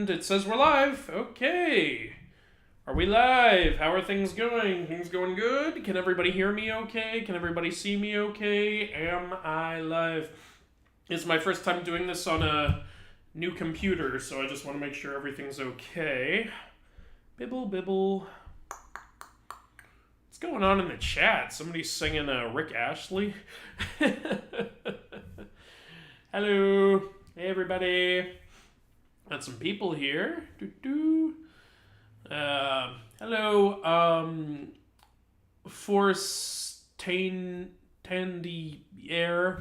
And it says we're live. Okay. Are we live? How are things going? Things going good? Can everybody hear me okay? Can everybody see me okay? Am I live? It's my first time doing this on a new computer, so I just want to make sure everything's okay. Bibble, bibble. What's going on in the chat? Somebody's singing Rick Astley. Hello. Hey, everybody. Got some people here. Hello. Force Tandier.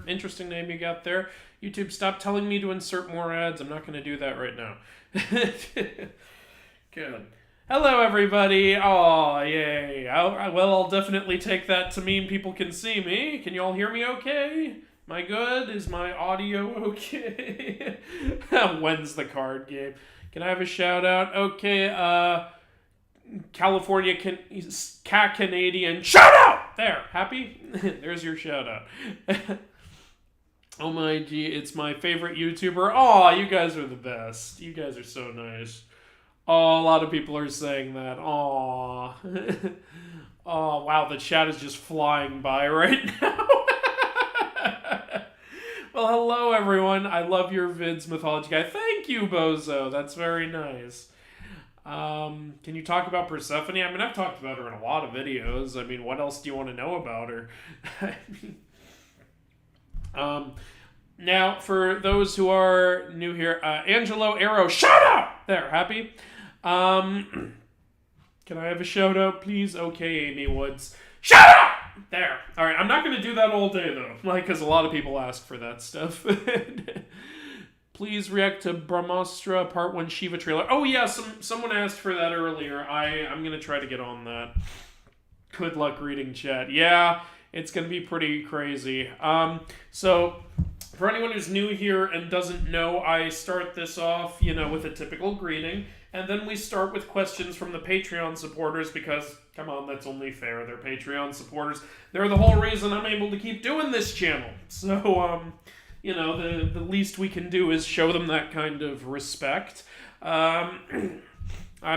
Interesting name you got there. YouTube, stop telling me to insert more ads. I'm not going to do that right now. Good. Hello, everybody. Oh, yay. I'll definitely take that to mean people can see me. Can you all hear me okay? Am I good? Is my audio okay? When's the card game? Can I have a shout out? Okay, California Canadian shout out! There, happy? There's your shout out. Oh my gee, it's my favorite YouTuber. Aw, you guys are the best. You guys are so nice. Oh, a lot of people are saying that. Aw. Oh, wow, the chat is just flying by right now. Well, hello, everyone. I love your vids, Mythology Guy. Thank you, Bozo. That's very nice. Can you talk about Persephone? I mean, I've talked about her in a lot of videos. I mean, what else do you want to know about her? Now, for those who are new here, Angelo Arrow, shout out! There, happy? Can I have a shout out, please? Okay, Amy Woods. Shout out! There. All right, I'm not going to do that all day, though, because a lot of people ask for that stuff. Please react to Brahmastra Part 1 Shiva trailer. Oh, yeah, someone asked for that earlier. I'm going to try to get on that. Good luck reading chat. Yeah, it's going to be pretty crazy. So, for anyone who's new here and doesn't know, I start this off, with a typical greeting. And then we start with questions from the Patreon supporters because, come on, that's only fair. They're Patreon supporters. They're the whole reason I'm able to keep doing this channel. So, the least we can do is show them that kind of respect. I'm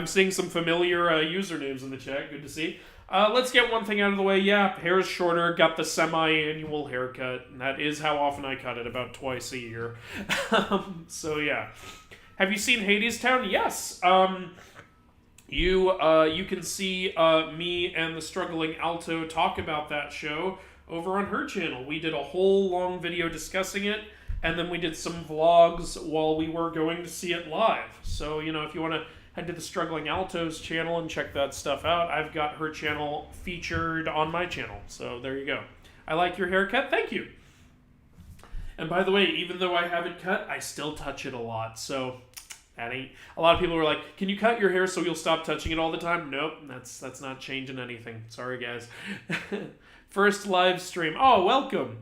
seeing some familiar usernames in the chat. Good to see. Let's get one thing out of the way. Yeah, hair is shorter. Got the semi-annual haircut. And that is how often I cut it, about twice a year. So, yeah. Have you seen Hadestown? Yes. You can see me and the Struggling Alto talk about that show over on her channel. We did a whole long video discussing it, and then we did some vlogs while we were going to see it live. So, if you want to head to the Struggling Alto's channel and check that stuff out, I've got her channel featured on my channel. So there you go. I like your haircut. Thank you. And by the way, even though I have it cut, I still touch it a lot. So that ain't... A lot of people were like, can you cut your hair so you'll stop touching it all the time? Nope, that's not changing anything. Sorry, guys. First live stream. Oh, welcome.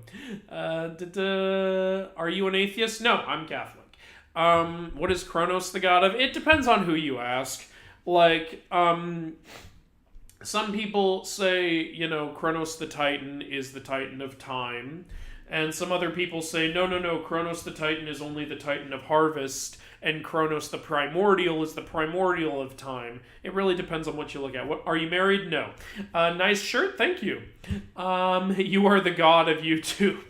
Are you an atheist? No, I'm Catholic. What is Kronos the god of? It depends on who you ask. Like, some people say, Kronos the Titan is the Titan of time. And some other people say, no, Kronos the Titan is only the Titan of harvest, and Kronos the Primordial is the Primordial of time. It really depends on what you look at. Are you married? No. Nice shirt, thank you. You are the god of YouTube.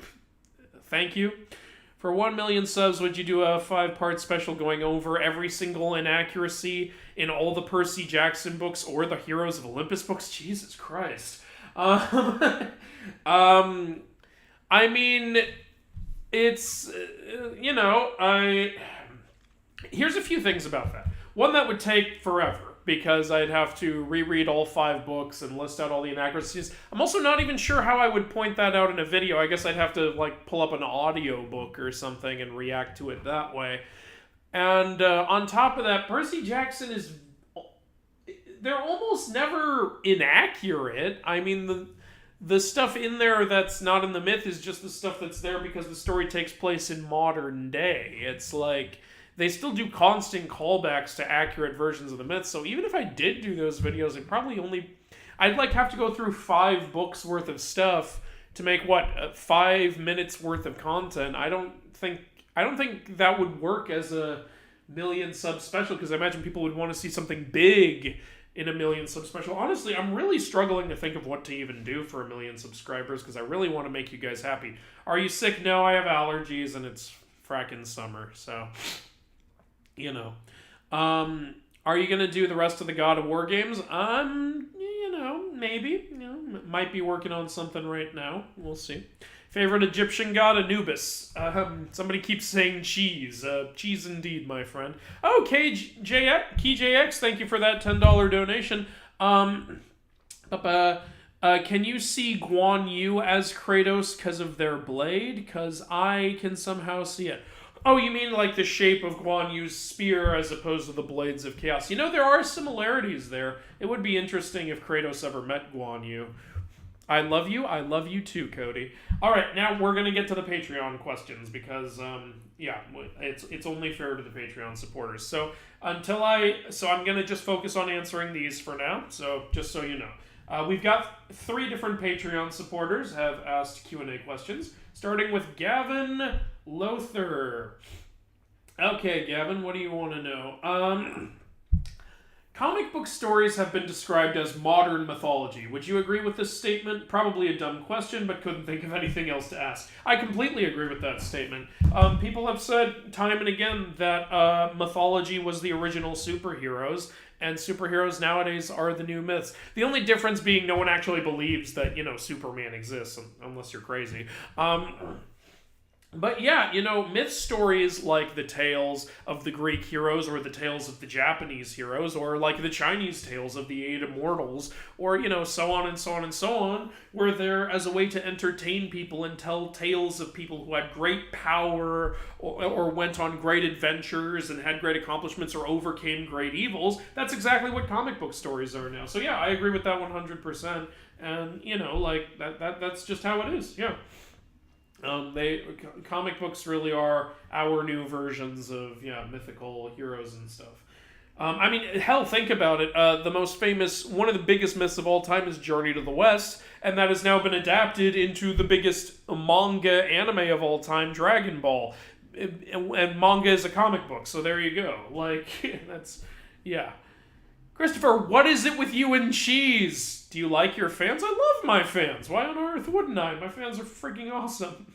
Thank you. For 1 million subs, would you do a 5-part special going over every single inaccuracy in all the Percy Jackson books or the Heroes of Olympus books? Jesus Christ. I mean, it's, here's a few things about that. One, that would take forever, because I'd have to reread all 5 books and list out all the inaccuracies. I'm also not even sure how I would point that out in a video. I guess I'd have to, pull up an audio book or something and react to it that way. And on top of that, Percy Jackson is... They're almost never inaccurate. I mean, the stuff in there that's not in the myth is just the stuff that's there because the story takes place in modern day. It's like, they still do constant callbacks to accurate versions of the myth, so even if I did do those videos, I'd have to go through 5 books worth of stuff to make, 5 minutes worth of content. I don't think that would work as a million sub special, because I imagine people would want to see something big in a million sub special. Honestly, I'm really struggling to think of what to even do for a million subscribers, because I really want to make you guys happy. Are you sick? No, I have allergies, and it's fracking summer, so, you know. Are you going to do the rest of the God of War games? Maybe. Might be working on something right now. We'll see. Favorite Egyptian god? Anubis. Somebody keeps saying cheese. Cheese indeed, my friend. Oh, KJX, thank you for that $10 donation. Can you see Guan Yu as Kratos because of their blade? Because I can somehow see it. Oh, you mean like the shape of Guan Yu's spear as opposed to the blades of chaos? There are similarities there. It would be interesting if Kratos ever met Guan Yu. I love you too, Cody. All right, now we're going to get to the Patreon questions because, it's only fair to the Patreon supporters. So I'm going to just focus on answering these for now, so just so you know. We've got 3 different Patreon supporters have asked Q&A questions, starting with Gavin Lothar. Okay, Gavin, what do you want to know? Comic book stories have been described as modern mythology. Would you agree with this statement? Probably a dumb question, but couldn't think of anything else to ask. I completely agree with that statement. People have said time and again that mythology was the original superheroes, and superheroes nowadays are the new myths. The only difference being no one actually believes that, Superman exists, unless you're crazy. But yeah, myth stories like the tales of the Greek heroes or the tales of the Japanese heroes or like the Chinese tales of the 8 immortals or, so on and so on and so on, were there as a way to entertain people and tell tales of people who had great power or went on great adventures and had great accomplishments or overcame great evils. That's exactly what comic book stories are now. So yeah, I agree with that 100%. And, that's just how it is. Yeah. Comic books really are our new versions of mythical heroes and stuff. Hell, think about it. One of the biggest myths of all time is Journey to the West, and that has now been adapted into the biggest manga anime of all time, Dragon Ball. And manga is a comic book, so there you go. Yeah. Christopher, what is it with you and cheese? Do you like your fans? I love my fans. Why on earth wouldn't I? My fans are freaking awesome.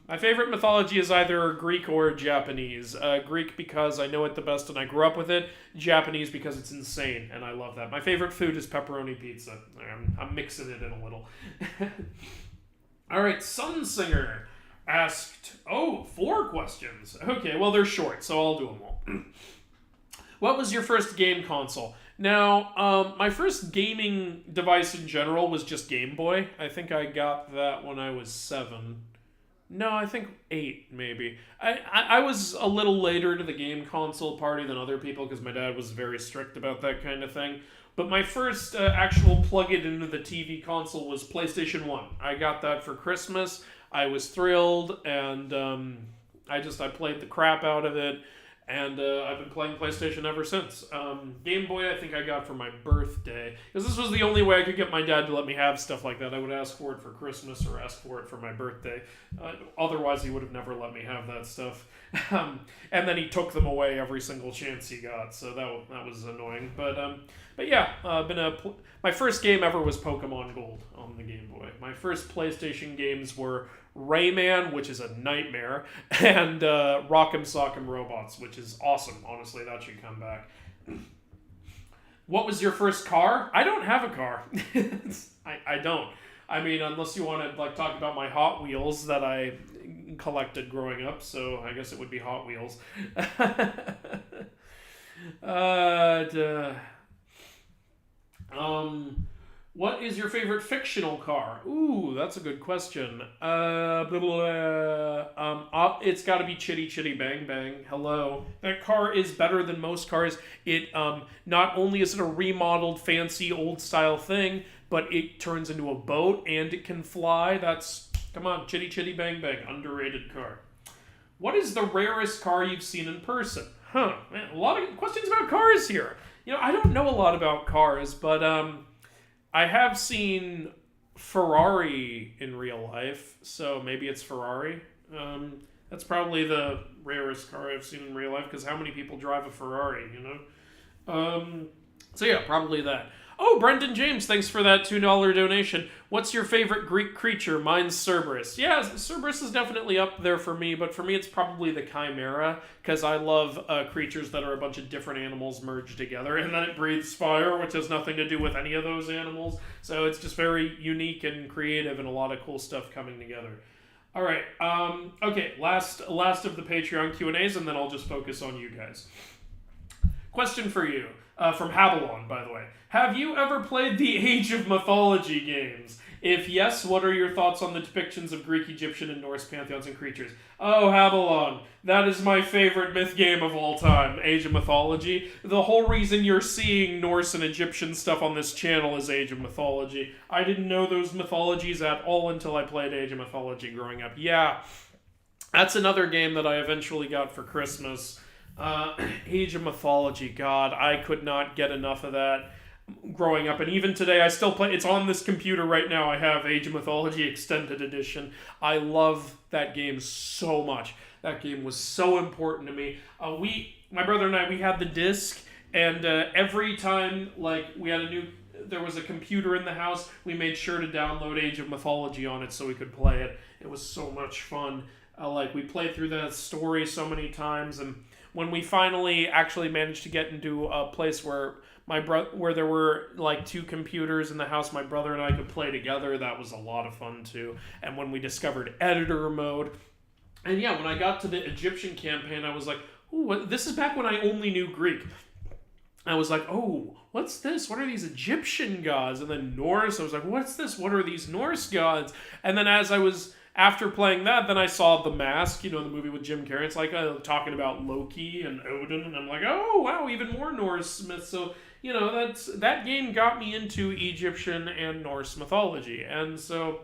My favorite mythology is either Greek or Japanese. Greek because I know it the best and I grew up with it. Japanese because it's insane and I love that. My favorite food is pepperoni pizza. I'm mixing it in a little. All right, Sunsinger asked, 4 questions. Okay, well, they're short, so I'll do them all. What was your first game console? Now, my first gaming device in general was just Game Boy. I think I got that when I was 7. No, I think 8, maybe. I was a little later to the game console party than other people because my dad was very strict about that kind of thing. But my first actual plug it into the TV console was PlayStation 1. I got that for Christmas. I was thrilled, and I played the crap out of it. And I've been playing PlayStation ever since. Game Boy, I think I got for my birthday. Because this was the only way I could get my dad to let me have stuff like that. I would ask for it for Christmas or ask for it for my birthday. Otherwise, he would have never let me have that stuff. And then he took them away every single chance he got. So that was annoying. But yeah, my first game ever was Pokemon Gold on the Game Boy. My first PlayStation games were Rayman, which is a nightmare, and Rock'em Sock'em Robots, which is awesome. Honestly, that should come back. What was your first car? I don't have a car. I don't. Unless you want to talk about my Hot Wheels that I collected growing up, so I guess it would be Hot Wheels. What is your favorite fictional car? Ooh, that's a good question. It's got to be Chitty Chitty Bang Bang. Hello. That car is better than most cars. It not only is it a remodeled, fancy, old-style thing, but it turns into a boat and it can fly. Come on, Chitty Chitty Bang Bang. Underrated car. What is the rarest car you've seen in person? Man, a lot of questions about cars here. I don't know a lot about cars, but I have seen Ferrari in real life, so maybe it's Ferrari. That's probably the rarest car I've seen in real life, because how many people drive a Ferrari, you know? So yeah, probably that. Oh, Brendan James, thanks for that $2 donation. What's your favorite Greek creature? Mine's Cerberus. Yeah, Cerberus is definitely up there for me, but for me it's probably the Chimera, because I love creatures that are a bunch of different animals merged together, and then it breathes fire, which has nothing to do with any of those animals. So it's just very unique and creative, and a lot of cool stuff coming together. All right, okay, last of the Patreon Q&As, and then I'll just focus on you guys. Question for you, from Habalon, by the way. Have you ever played the Age of Mythology games? If yes, what are your thoughts on the depictions of Greek, Egyptian, and Norse pantheons and creatures? Oh, Habalon, that is my favorite myth game of all time, Age of Mythology. The whole reason you're seeing Norse and Egyptian stuff on this channel is Age of Mythology. I didn't know those mythologies at all until I played Age of Mythology growing up. Yeah, that's another game that I eventually got for Christmas. Age of Mythology, God, I could not get enough of that growing up, and even today I still play. It's on this computer right now. I have Age of Mythology Extended Edition. I love that game so much. That game was so important to me. My brother and I, we had the disc, and every time there was a computer in the house, we made sure to download Age of Mythology on it so we could play it. It was so much fun. We played through that story so many times, and when we finally actually managed to get into a place where where there were like two computers in the house, my brother and I could play together, that was a lot of fun too. And when we discovered editor mode, and yeah, when I got to the Egyptian campaign, I was like, ooh, this is back when I only knew Greek. I was like, oh, what's this? What are these Egyptian gods? And then Norse, I was like, what's this? What are these Norse gods? And then after playing that, then I saw The Mask, the movie with Jim Carrey. It's like talking about Loki and Odin, and I'm like, oh, wow, even more Norse myths. So, that game got me into Egyptian and Norse mythology. And so,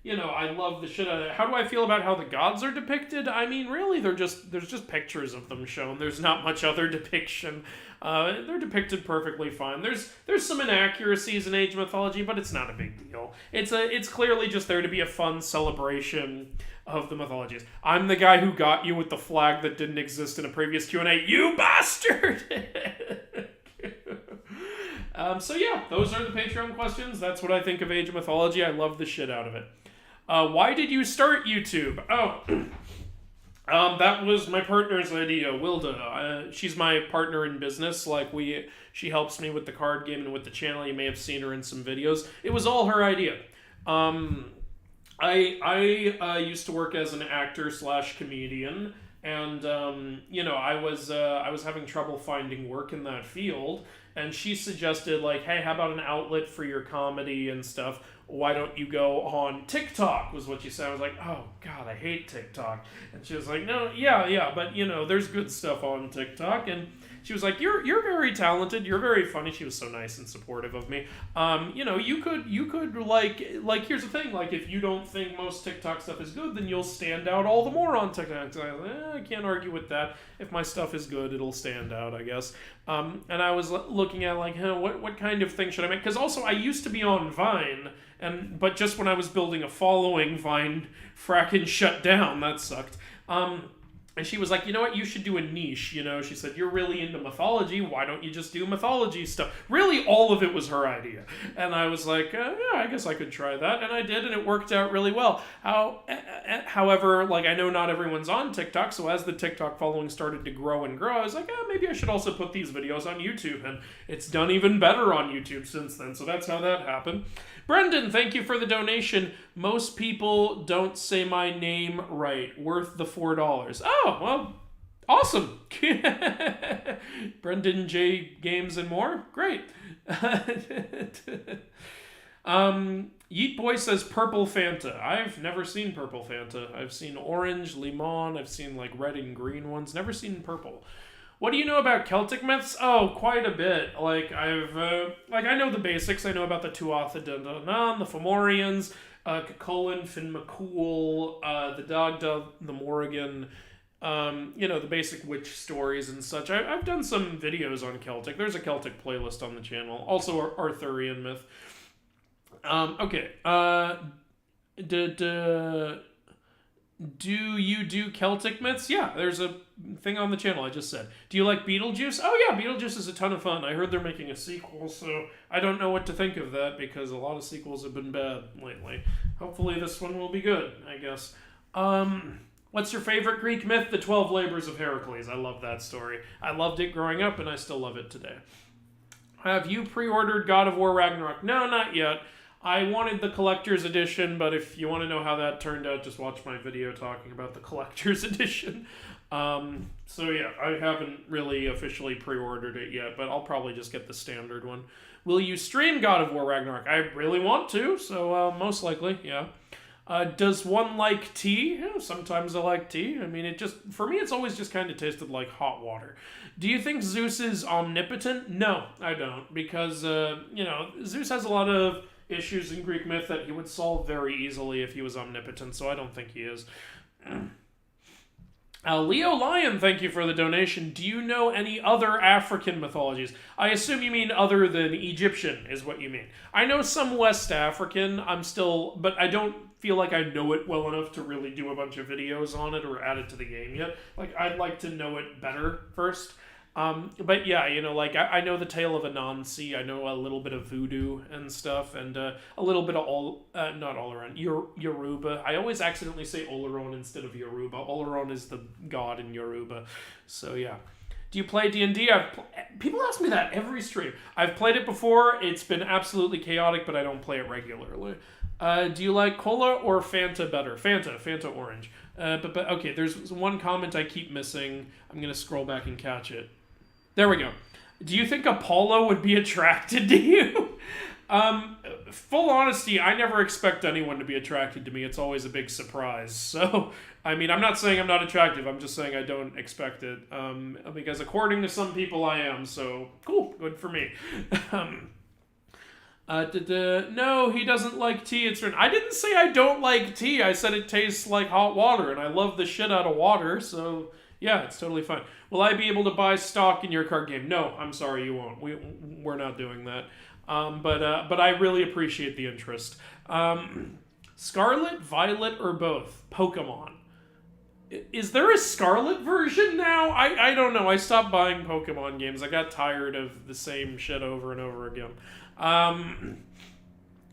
I love the shit out of it. How do I feel about how the gods are depicted? I mean, really, there's just pictures of them shown. There's not much other depiction. They're depicted perfectly fine. There's some inaccuracies in Age of Mythology, but it's not a big deal. It's clearly just there to be a fun celebration of the mythologies. I'm the guy who got you with the flag that didn't exist in a previous Q&A. You bastard! So yeah, those are the Patreon questions. That's what I think of Age of Mythology. I love the shit out of it. Why did you start YouTube? Oh, that was my partner's idea, Wilda. She's my partner in business. She helps me with the card game and with the channel. You may have seen her in some videos. It was all her idea. I used to work as an actor / comedian, and I was having trouble finding work in that field. And she suggested, hey, how about an outlet for your comedy and stuff? Why don't you go on TikTok, was what she said. I was like, oh, God, I hate TikTok. And she was like, no, yeah, but, there's good stuff on TikTok. And she was like, you're very talented. You're very funny. She was so nice and supportive of me. You could here's the thing. If you don't think most TikTok stuff is good, then you'll stand out all the more on TikTok. So I can't argue with that. If my stuff is good, it'll stand out, I guess. And I was looking at what kind of thing should I make? Because also I used to be on Vine, but just when I was building a following, Vine fracking shut down. That sucked. And she was like, you know what, you should do a niche, She said, you're really into mythology, why don't you just do mythology stuff? Really, all of it was her idea. And I was like, yeah, I guess I could try that. And I did, and it worked out really well. However, I know not everyone's on TikTok, so as the TikTok following started to grow and grow, I was like, maybe I should also put these videos on YouTube. And it's done even better on YouTube since then, so that's how that happened. Brendan, thank you for the donation. Most people don't say my name right. Worth the $4. Oh, well, awesome. Brendan J. Games and More? Great. Yeet Boy says Purple Fanta. I've never seen Purple Fanta. I've seen orange, limon. I've seen red and green ones. Never seen purple. What do you know about Celtic myths? Oh, quite a bit. I know the basics. I know about the Tuatha De Danann, the Fomorians, Cuchulainn, Finn McCool, the Dagda, the Morrigan, the basic witch stories and such. I've done some videos on Celtic. There's a Celtic playlist on the channel. Also, Arthurian myth. Okay. Do you do Celtic myths? Yeah, there's a thing on the channel I just said. Do you like Beetlejuice? Oh yeah, Beetlejuice is a ton of fun. I heard they're making a sequel, so I don't know what to think of that because a lot of sequels have been bad lately. Hopefully this one will be good, I guess. What's your favorite Greek myth? The 12 Labors of Heracles. I love that story. I loved it growing up and I still love it today. Have you pre-ordered God of War Ragnarok? No, not yet. I wanted the collector's edition, but if you want to know how that turned out, just watch my video talking about the collector's edition. So yeah, I haven't really officially pre-ordered it yet, but I'll probably just get the standard one. Will you stream God of War Ragnarok? I really want to, so most likely, yeah. Does one like tea? Yeah, sometimes I like tea. I mean, for me, it's always just kind of tasted like hot water. Do you think Zeus is omnipotent? No, I don't, because, Zeus has a lot of issues in Greek myth that he would solve very easily if he was omnipotent, so I don't think he is. Leo Lion, thank you for the donation. Do you know any other African mythologies? I assume you mean other than Egyptian, is what you mean. I know some West African, but I don't feel like I know it well enough to really do a bunch of videos on it or add it to the game yet. Like, I'd like to know it better first. But yeah, I know the tale of Anansi, I know a little bit of voodoo and stuff, and a little bit of not Oleron, Yoruba. I always accidentally say Oleron instead of Yoruba. Oleron is the god in Yoruba. So yeah. Do you play D&D? People ask me that every stream. I've played it before, it's been absolutely chaotic, but I don't play it regularly. Do you like cola or Fanta better? Fanta orange. But okay, there's one comment I keep missing. I'm going to scroll back and catch it. There we go. Do you think Apollo would be attracted to you? Full honesty, I never expect anyone to be attracted to me. It's always a big surprise. So, I mean, I'm not saying I'm not attractive. I'm just saying I don't expect it. Because according to some people, I am. So, cool. Good for me. No, he doesn't like tea. I didn't say I don't like tea. I said it tastes like hot water, and I love the shit out of water, so yeah, it's totally fine. Will I be able to buy stock in your card game? No, I'm sorry, you won't. We're not doing that. But I really appreciate the interest. Scarlet, Violet, or both? Pokemon. Is there a Scarlet version now? I don't know. I stopped buying Pokemon games. I got tired of the same shit over and over again.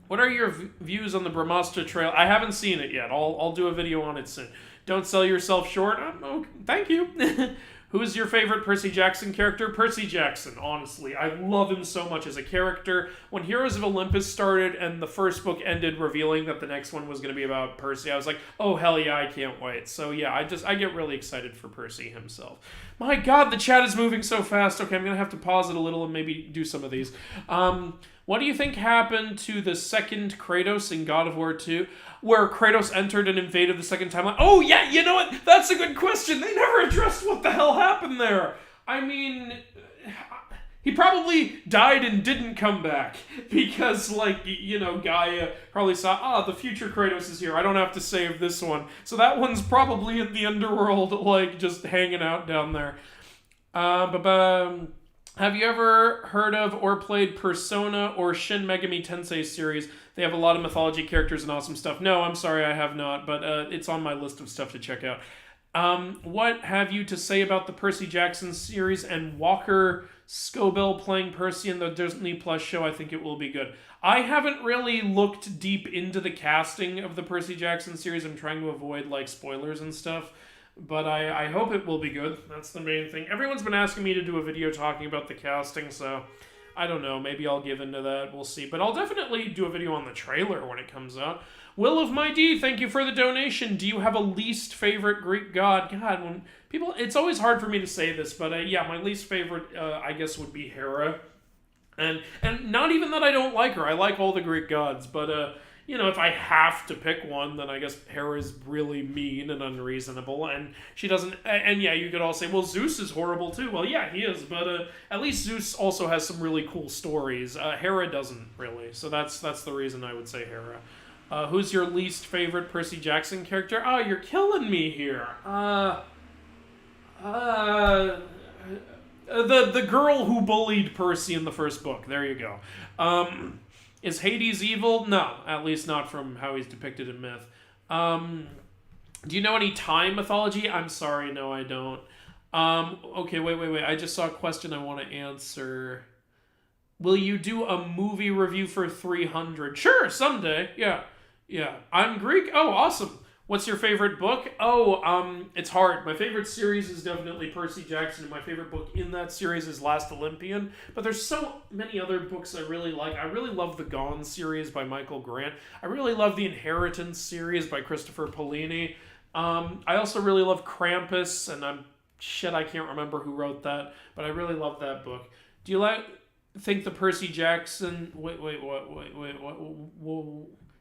What are your views on the Brahmastra Trail? I haven't seen it yet. I'll do a video on it soon. Don't sell yourself short. Okay, thank you. Who's your favorite Percy Jackson character? Percy Jackson, honestly. I love him so much as a character. When Heroes of Olympus started and the first book ended revealing that the next one was going to be about Percy, I was like, oh, hell yeah, I can't wait. So yeah, I get really excited for Percy himself. My god, the chat is moving so fast. Okay, I'm going to have to pause it a little and maybe do some of these. What do you think happened to the second Kratos in God of War 2? Where Kratos entered and invaded the second timeline? Oh, yeah, you know what? That's a good question. They never addressed what the hell happened there. I mean, he probably died and didn't come back. Because, Gaia probably saw, the future Kratos is here. I don't have to save this one. So that one's probably in the underworld, just hanging out down there. Have you ever heard of or played Persona or Shin Megami Tensei series? They have a lot of mythology characters and awesome stuff. No, I'm sorry, I have not, but it's on my list of stuff to check out. What have you to say about the Percy Jackson series and Walker Scobell playing Percy in the Disney Plus show? I think it will be good. I haven't really looked deep into the casting of the Percy Jackson series. I'm trying to avoid spoilers and stuff. But I hope it will be good. That's the main thing. Everyone's been asking me to do a video talking about the casting, so I don't know. Maybe I'll give into that. We'll see. But I'll definitely do a video on the trailer when it comes out. Will of My D, thank you for the donation. Do you have a least favorite Greek god? God, when people... It's always hard for me to say this, but yeah, my least favorite, I guess, would be Hera. And not even that I don't like her. I like all the Greek gods, but... if I have to pick one, then I guess Hera's really mean and unreasonable, and she doesn't... And yeah, you could all say, well, Zeus is horrible too. Well, yeah, he is, but at least Zeus also has some really cool stories. Hera doesn't, really, so that's the reason I would say Hera. Who's your least favorite Percy Jackson character? Oh, you're killing me here. The girl who bullied Percy in the first book. There you go. Is Hades evil? No, at least not from how he's depicted in myth. Do you know any Thai mythology? I'm sorry, no, I don't. Okay, wait. I just saw a question I want to answer. Will you do a movie review for 300? Sure, someday. Yeah. I'm Greek. Oh, awesome. What's your favorite book? Oh, it's hard. My favorite series is definitely Percy Jackson, and my favorite book in that series is Last Olympian. But there's so many other books I really like. I really love the Gone series by Michael Grant. I really love the Inheritance series by Christopher Paolini. I also really love Krampus, and I can't remember who wrote that, but I really love that book. Do you think the Percy Jackson? What?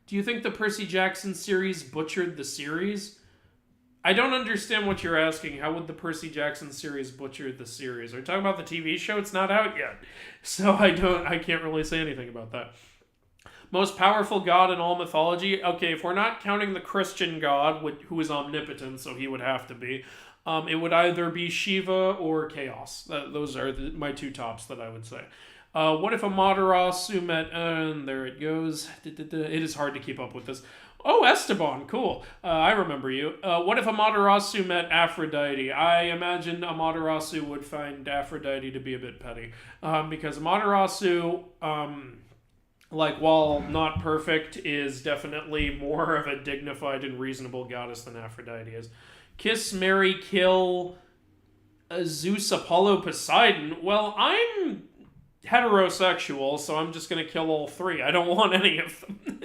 Do you think the Percy Jackson series butchered the series? I don't understand what you're asking. How would the Percy Jackson series butcher the series? Are you talking about the TV show? It's not out yet, so I can't really say anything about that. Most powerful god in all mythology? Okay, if we're not counting the Christian god, who is omnipotent, so he would have to be, it would either be Shiva or Chaos. Those are my two tops that I would say. What if Amaterasu met... and there it goes. It is hard to keep up with this. Oh, Esteban, cool. I remember you. What if Amaterasu met Aphrodite? I imagine Amaterasu would find Aphrodite to be a bit petty. Because Amaterasu... while not perfect, is definitely more of a dignified and reasonable goddess than Aphrodite is. Kiss, marry, kill, Zeus, Apollo, Poseidon. Well, I'm heterosexual, so I'm just going to kill all three. I don't want any of them.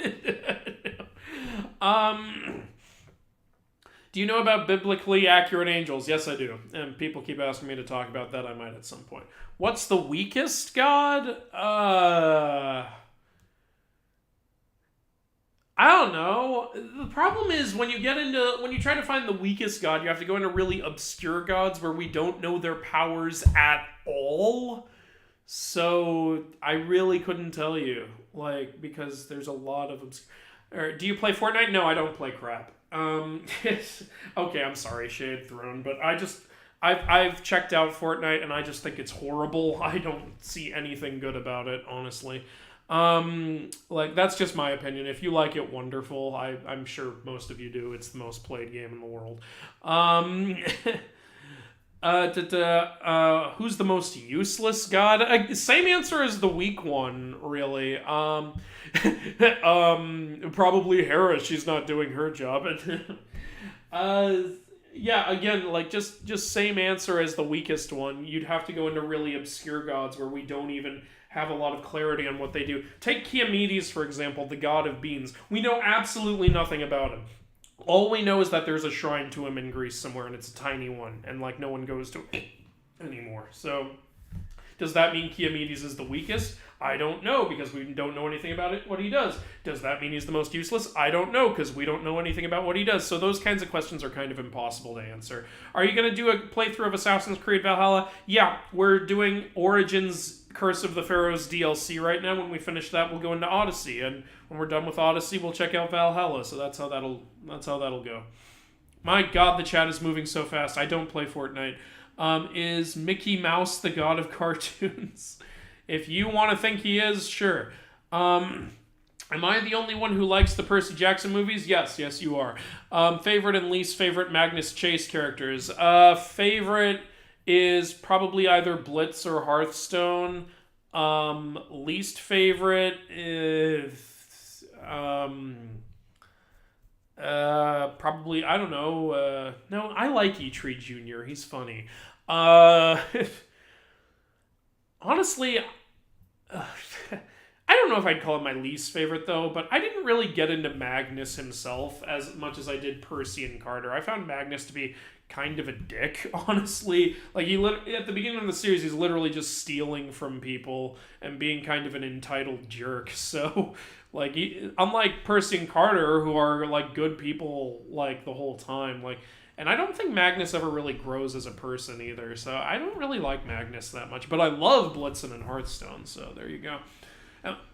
Do you know about biblically accurate angels? Yes, I do. And people keep asking me to talk about that. I might at some point. What's the weakest god? I don't know. The problem is when you try to find the weakest god, you have to go into really obscure gods where we don't know their powers at all. So I really couldn't tell you, because there's a lot of do you play Fortnite? No, I don't play crap. Okay, I'm sorry, Shade Throne, but I've checked out Fortnite and I just think it's horrible. I don't see anything good about it, honestly. That's just my opinion. If you like it, wonderful. I'm sure most of you do. It's the most played game in the world. Who's the most useless god? Same answer as the weak one, really. Probably Hera. She's not doing her job. Yeah, again, just same answer as the weakest one. You'd have to go into really obscure gods where we don't even have a lot of clarity on what they do. Take Kiamedes, for example, the god of beans. We know absolutely nothing about him. All we know is that there's a shrine to him in Greece somewhere, and it's a tiny one, and no one goes to it anymore. So, does that mean Kiamedes is the weakest? I don't know, because we don't know anything about what he does. Does that mean he's the most useless? I don't know, because we don't know anything about what he does. So those kinds of questions are kind of impossible to answer. Are you going to do a playthrough of Assassin's Creed Valhalla? Yeah, we're doing Origins Curse of the Pharaohs DLC right now. When we finish that, we'll go into Odyssey, and when we're done with Odyssey, we'll check out Valhalla. So that's how that'll go. My God, the chat is moving so fast. I don't play Fortnite. Is Mickey Mouse the god of cartoons? If you want to think he is, sure. Am I the only one who likes the Percy Jackson movies? Yes, you are. Favorite and least favorite Magnus Chase characters. Favorite is probably either Blitz or Hearthstone. Least favorite is probably, I don't know. No, I like E-Tree Jr. He's funny. Honestly, I don't know if I'd call him my least favorite, though, but I didn't really get into Magnus himself as much as I did Percy and Carter. I found Magnus to be kind of a dick, honestly. At the beginning of the series, he's literally just stealing from people and being kind of an entitled jerk. So, unlike Percy and Carter, who are, good people, the whole time, and I don't think Magnus ever really grows as a person either, so I don't really like Magnus that much. But I love Blitzen and Hearthstone, so there you go.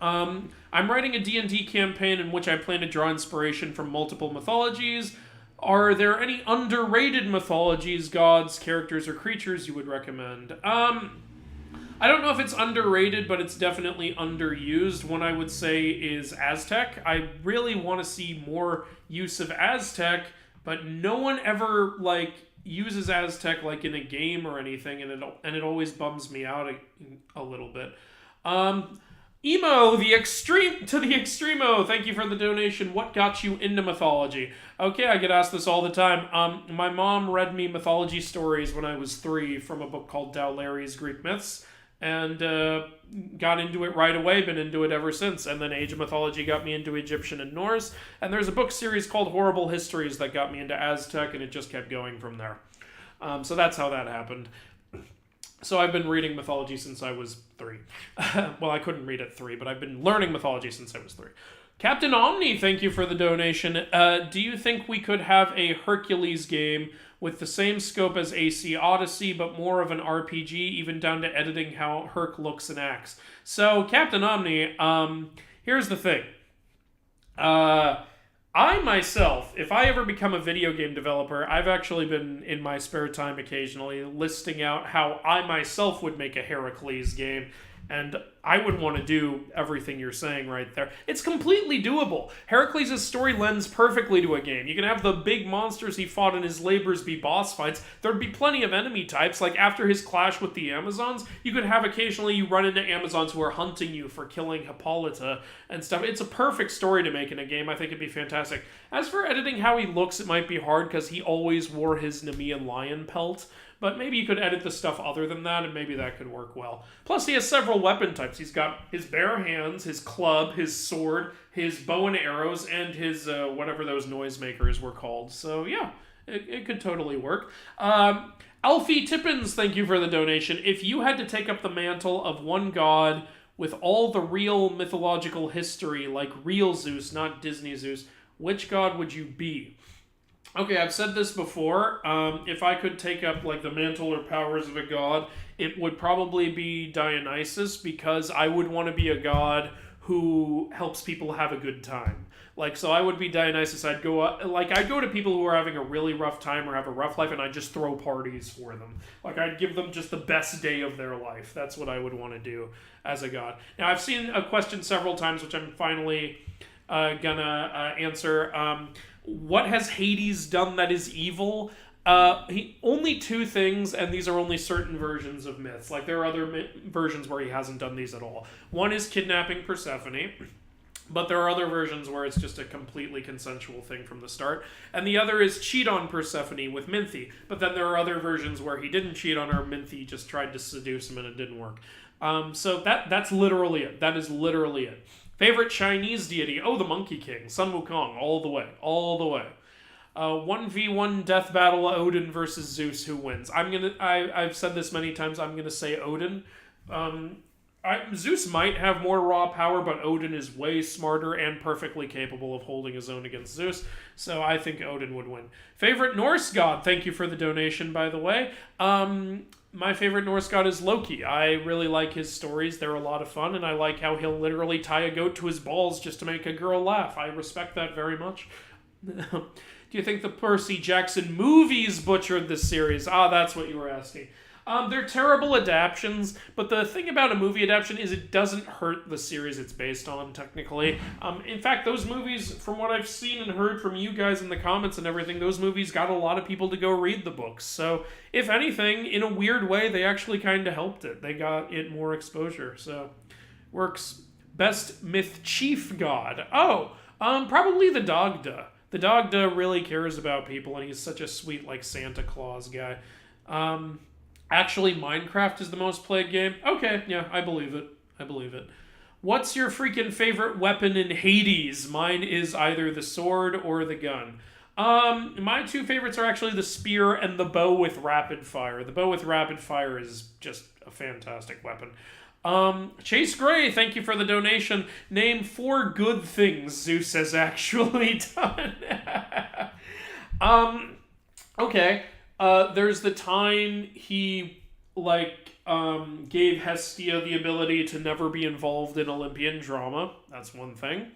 I'm writing a D&D campaign in which I plan to draw inspiration from multiple mythologies. Are there any underrated mythologies, gods, characters, or creatures you would recommend? I don't know if it's underrated, but it's definitely underused. One I would say is Aztec. I really want to see more use of Aztec, but no one ever like uses Aztec like in a game or anything, and it always bums me out a little bit. Emo, the extremo. Thank you for the donation. What got you into mythology? Okay, I get asked this all the time. My mom read me mythology stories when I was 3 from a book called Dowleri's Greek Myths, and got into it right away. Been into it ever since. And then Age of Mythology got me into Egyptian and Norse. And there's a book series called Horrible Histories that got me into Aztec, and it just kept going from there. So that's how that happened. So I've been reading mythology since I was 3. Well, I couldn't read at 3, but I've been learning mythology since I was 3. Captain Omni, thank you for the donation. Do you think we could have a Hercules game with the same scope as AC Odyssey, but more of an RPG, even down to editing how Herc looks and acts? So, Captain Omni, here's the thing. I myself, if I ever become a video game developer, I've actually been, in my spare time occasionally, listing out how I myself would make a Heracles game, and I would want to do everything you're saying right there. It's completely doable. Heracles' story lends perfectly to a game. You can have the big monsters he fought in his labors be boss fights. There'd be plenty of enemy types, like after his clash with the Amazons, you could have occasionally you run into Amazons who are hunting you for killing Hippolyta and stuff. It's a perfect story to make in a game. I think it'd be fantastic. As for editing how he looks, it might be hard because he always wore his Nemean lion pelt. But maybe you could edit the stuff other than that, and maybe that could work well. Plus, he has several weapon types. He's got his bare hands, his club, his sword, his bow and arrows, and his whatever those noisemakers were called. So, yeah, it could totally work. Alfie Tippins, thank you for the donation. If you had to take up the mantle of one god with all the real mythological history, like real Zeus, not Disney Zeus, which god would you be? Okay, I've said this before. If I could take up like the mantle or powers of a god, it would probably be Dionysus, because I would want to be a god who helps people have a good time. Like, so I would be Dionysus. I'd go to people who are having a really rough time or have a rough life, and I'd just throw parties for them. Like, I'd give them just the best day of their life. That's what I would want to do as a god. Now, I've seen a question several times, which I'm finally gonna answer. What has Hades done that is evil? Only 2 things, and these are only certain versions of myths. Like, there are other versions where he hasn't done these at all. One is kidnapping Persephone, but there are other versions where it's just a completely consensual thing from the start. And the other is cheat on Persephone with Minthi, but then there are other versions where he didn't cheat on her, Minthi just tried to seduce him and it didn't work. So that's literally it. That is literally it. Favorite Chinese deity? Oh, the Monkey King, Sun Wukong, all the way. 1v1 death battle, Odin versus Zeus, who wins? I've said this many times, I'm gonna say Odin. Zeus might have more raw power, but Odin is way smarter and perfectly capable of holding his own against Zeus, so I think Odin would win. Favorite Norse god? Thank you for the donation, by the way. My favorite Norse god is Loki. I really like his stories. They're a lot of fun, and I like how he'll literally tie a goat to his balls just to make a girl laugh. I respect that very much. Do you think the Percy Jackson movies butchered this series? That's what you were asking. They're terrible adaptions, but the thing about a movie adaptation is it doesn't hurt the series it's based on, technically. In fact, those movies, from what I've seen and heard from you guys in the comments and everything, those movies got a lot of people to go read the books. So, if anything, in a weird way, they actually kind of helped it. They got it more exposure, so works. Best myth chief god? Probably the Dagda. The Dagda really cares about people, and he's such a sweet, like, Santa Claus guy. Actually, Minecraft is the most played game? Okay, yeah, I believe it. What's your freaking favorite weapon in Hades? Mine is either the sword or the gun. My 2 favorites are actually the spear and the bow with rapid fire. The bow with rapid fire is just a fantastic weapon. Chase Gray, thank you for the donation. Name 4 good things Zeus has actually done. Okay. There's the time he, gave Hestia the ability to never be involved in Olympian drama. That's one thing.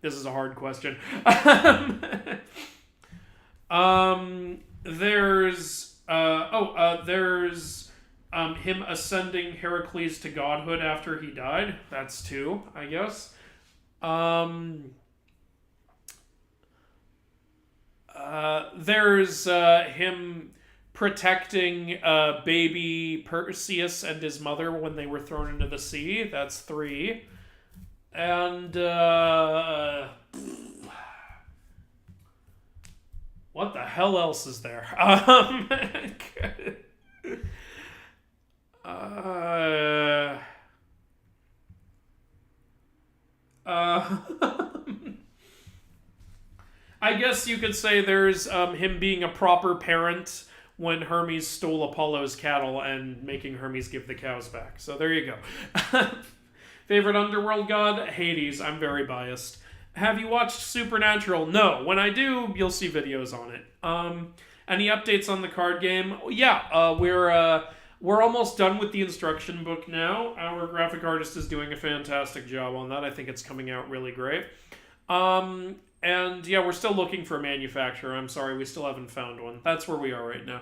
This is a hard question. There's him ascending Heracles to godhood after he died. That's 2, I guess. There's him protecting baby Perseus and his mother when they were thrown into the sea. That's 3. And what the hell else is there? I guess you could say there's him being a proper parent when Hermes stole Apollo's cattle and making Hermes give the cows back. So there you go. Favorite underworld god? Hades. I'm very biased. Have you watched Supernatural? No. When I do, you'll see videos on it. Any updates on the card game? Yeah, we're almost done with the instruction book now. Our graphic artist is doing a fantastic job on that. I think it's coming out really great. And yeah, we're still looking for a manufacturer. I'm sorry, we still haven't found one. That's where we are right now.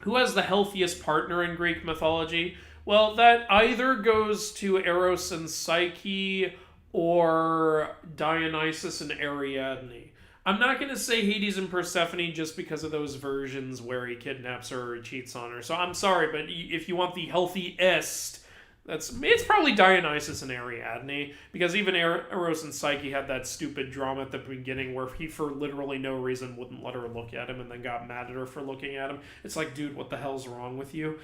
Who has the healthiest partner in Greek mythology? Well, that either goes to Eros and Psyche or Dionysus and Ariadne. I'm not going to say Hades and Persephone just because of those versions where he kidnaps her or cheats on her. So I'm sorry, but if you want the healthiest, it's probably Dionysus and Ariadne, because even Eros and Psyche had that stupid drama at the beginning where he, for literally no reason, wouldn't let her look at him and then got mad at her for looking at him. It's like, dude, what the hell's wrong with you?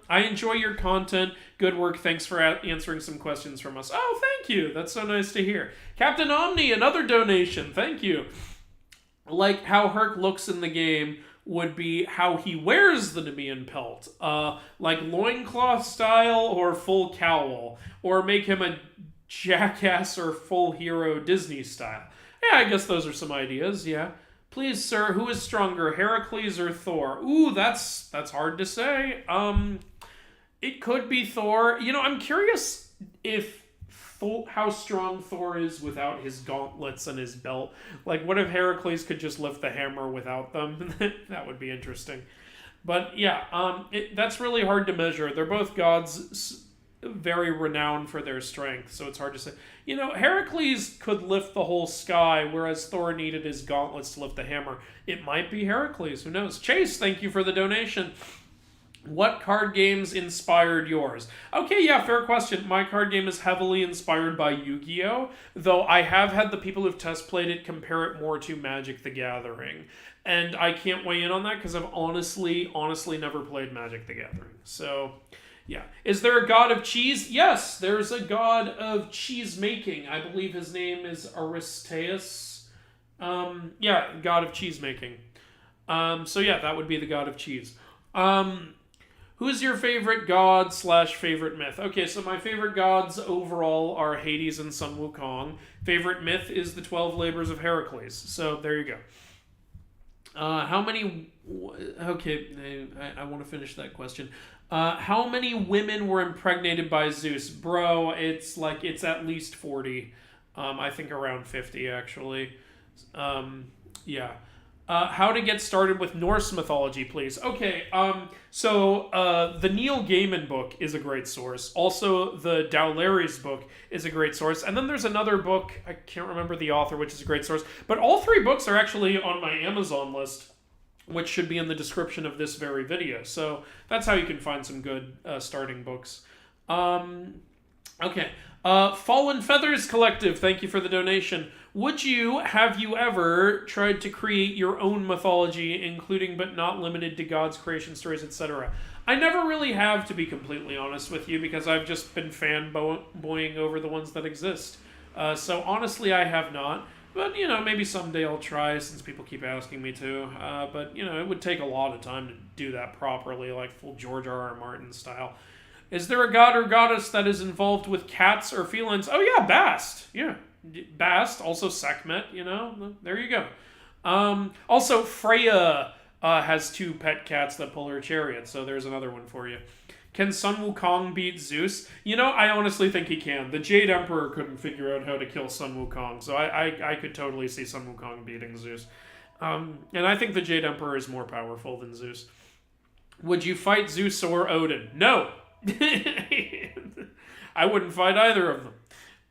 I enjoy your content. Good work. Thanks for answering some questions from us. Oh, thank you. That's so nice to hear. Captain Omni, another donation. Thank you. Like how Herc looks in the game would be how he wears the Nemean pelt. Like loincloth style or full cowl. Or make him a jackass or full hero Disney style. Yeah, I guess those are some ideas, yeah. Please, sir, who is stronger, Heracles or Thor? Ooh, that's hard to say. It could be Thor. You know, I'm curious if how strong Thor is without his gauntlets and his belt. Like, what if Heracles could just lift the hammer without them? That would be interesting. But yeah, that's really hard to measure. They're both gods very renowned for their strength, so it's hard to say. You know, Heracles could lift the whole sky, whereas Thor needed his gauntlets to lift the hammer. It might be Heracles, who knows? Chase, thank you for the donation. What card games inspired yours? Okay, yeah, fair question. My card game is heavily inspired by Yu-Gi-Oh! Though I have had the people who've test played it compare it more to Magic the Gathering. And I can't weigh in on that because I've honestly never played Magic the Gathering. So, yeah. Is there a god of cheese? Yes, there's a god of cheese making. I believe his name is Aristeus. Yeah, god of cheese making. So yeah, that would be the god of cheese. Who's your favorite god / favorite myth? Okay, so my favorite gods overall are Hades and Sun Wukong. Favorite myth is the 12 Labors of Heracles. So there you go. How many... Okay, I want to finish that question. How many women were impregnated by Zeus? Bro, it's at least 40. I think around 50, actually. Yeah. How to get started with Norse mythology, please. Okay, so the Neil Gaiman book is a great source. Also, the Dowleri's book is a great source. And then there's another book, I can't remember the author, which is a great source. But all 3 books are actually on my Amazon list, which should be in the description of this very video. So that's how you can find some good starting books. Okay. Fallen Feathers Collective, thank you for the donation. Have you ever tried to create your own mythology, including but not limited to gods, creation stories, etc.? I never really have, to be completely honest with you, because I've just been fanboying over the ones that exist. So honestly, I have not. But, you know, maybe someday I'll try, since people keep asking me to. But, you know, it would take a lot of time to do that properly, like full George R.R. Martin style. Is there a god or goddess that is involved with cats or felines? Oh yeah, Bast. Yeah, Bast. Also Sekhmet, you know. There you go. Also, Freya has 2 pet cats that pull her chariot, so there's another one for you. Can Sun Wukong beat Zeus? You know, I honestly think he can. The Jade Emperor couldn't figure out how to kill Sun Wukong, so I could totally see Sun Wukong beating Zeus. And I think the Jade Emperor is more powerful than Zeus. Would you fight Zeus or Odin? No! I wouldn't fight either of them.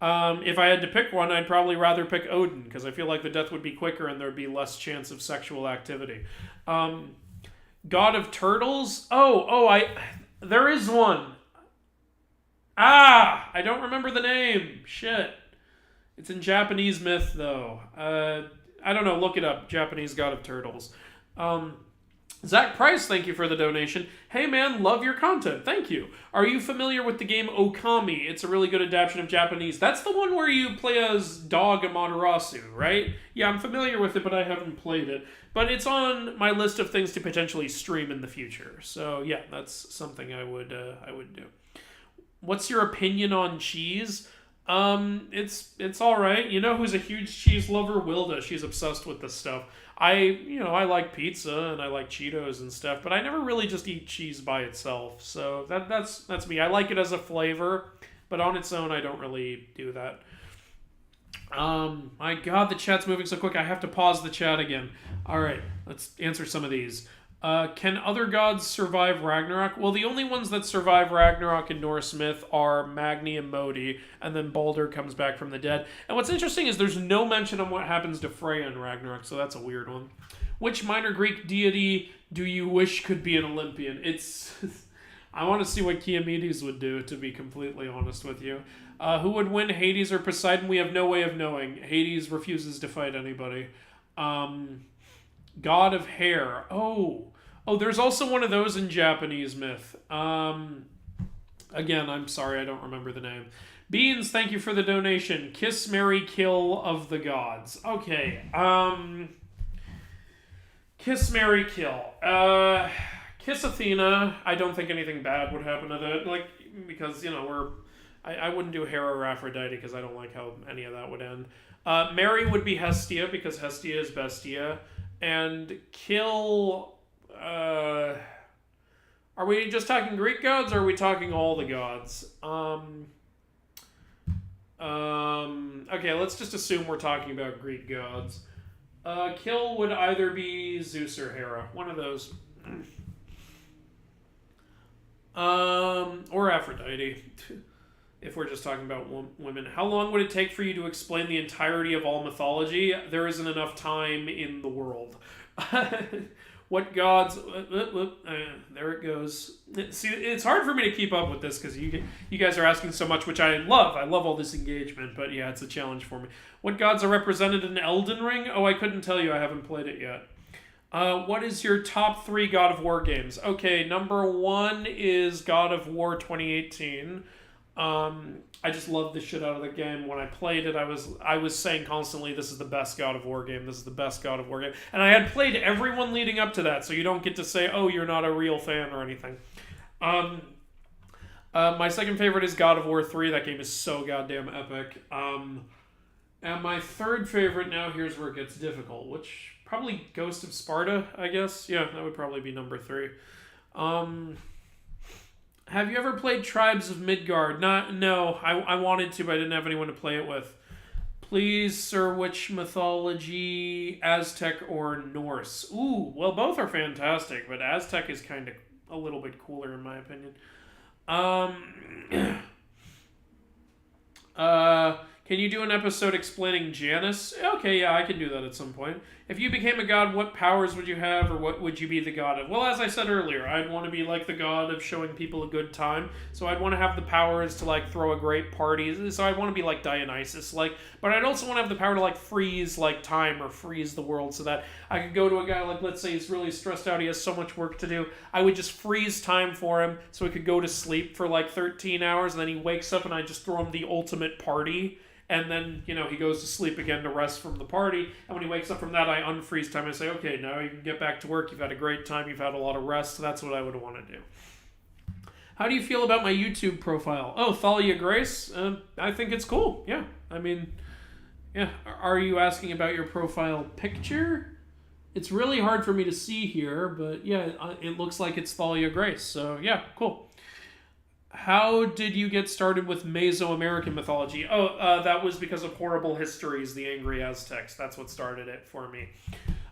If I had to pick one, I'd probably rather pick Odin, because I feel like the death would be quicker and there'd be less chance of sexual activity. God of Turtles? There is one. I don't remember the name. Shit. It's in Japanese myth, though. I don't know. Look it up. Japanese God of Turtles. Zach Price, thank you for the donation. Hey man, love your content. Thank you. Are you familiar with the game Okami? It's a really good adaptation of Japanese. That's the one where you play as Dog Amaterasu, right? Yeah, I'm familiar with it, but I haven't played it. But it's on my list of things to potentially stream in the future. So yeah, that's something I would do. What's your opinion on cheese? It's all right. You know who's a huge cheese lover? Wilda. She's obsessed with this stuff. I like pizza and I like Cheetos and stuff, but I never really just eat cheese by itself. So that's me. I like it as a flavor, but on its own, I don't really do that. My God, the chat's moving so quick. I have to pause the chat again. All right, let's answer some of these. Can other gods survive Ragnarok? Well, the only ones that survive Ragnarok in Norse myth are Magni and Modi, and then Balder comes back from the dead. And what's interesting is there's no mention on what happens to Freya in Ragnarok, so that's a weird one. Which minor Greek deity do you wish could be an Olympian? I want to see what Diomedes would do, to be completely honest with you. Who would win, Hades or Poseidon? We have no way of knowing. Hades refuses to fight anybody. God of Hair. Oh, there's also one of those in Japanese myth. Again, I'm sorry, I don't remember the name. Beans, thank you for the donation. Kiss, marry, kill of the gods. Okay. Kiss, marry, kill. Kiss Athena. I don't think anything bad would happen to that. Because, I wouldn't do Hera or Aphrodite because I don't like how any of that would end. Marry would be Hestia because Hestia is Bestia. And kill... are we just talking Greek gods, or are we talking all the gods? Okay, let's just assume we're talking about Greek gods. Kill would either be Zeus or Hera. One of those. Or Aphrodite. If we're just talking about women. How long would it take for you to explain the entirety of all mythology? There isn't enough time in the world. What gods... there it goes. See, it's hard for me to keep up with this because you guys are asking so much, which I love. I love all this engagement, but yeah, it's a challenge for me. What gods are represented in Elden Ring? Oh, I couldn't tell you. I haven't played it yet. What is your top 3 God of War games? Okay, number 1 is God of War 2018. I just loved the shit out of the game. When I played it, I was saying constantly, this is the best God of War game. This is the best God of War game. And I had played everyone leading up to that, so you don't get to say, oh, you're not a real fan or anything. My second favorite is God of War 3. That game is so goddamn epic. And my third favorite, now here's where it gets difficult, which probably Ghost of Sparta, I guess. Yeah, that would probably be number 3. Have you ever played Tribes of Midgard? No, I wanted to, but I didn't have anyone to play it with. Please, sir, which mythology, Aztec or Norse? Ooh, well, both are fantastic, but Aztec is kind of a little bit cooler in my opinion. Can you do an episode explaining Janus? Okay, yeah, I can do that at some point. If you became a god, what powers would you have, or what would you be the god of? Well, as I said earlier, I'd want to be like the god of showing people a good time. So I'd want to have the powers to throw a great party. So I'd want to be like Dionysus, but I'd also want to have the power to freeze time or freeze the world so that I could go to a guy let's say he's really stressed out, he has so much work to do. I would just freeze time for him so he could go to sleep for 13 hours, and then he wakes up and I just throw him the ultimate party. And then, he goes to sleep again to rest from the party. And when he wakes up from that, I unfreeze time and say, okay, now you can get back to work. You've had a great time. You've had a lot of rest. So that's what I would want to do. How do you feel about my YouTube profile? Oh, Thalia Grace? I think it's cool. Yeah. Yeah. Are you asking about your profile picture? It's really hard for me to see here, but yeah, it looks like it's Thalia Grace. So yeah, cool. How did you get started with Mesoamerican mythology? Oh, that was because of Horrible Histories, the Angry Aztecs. That's what started it for me.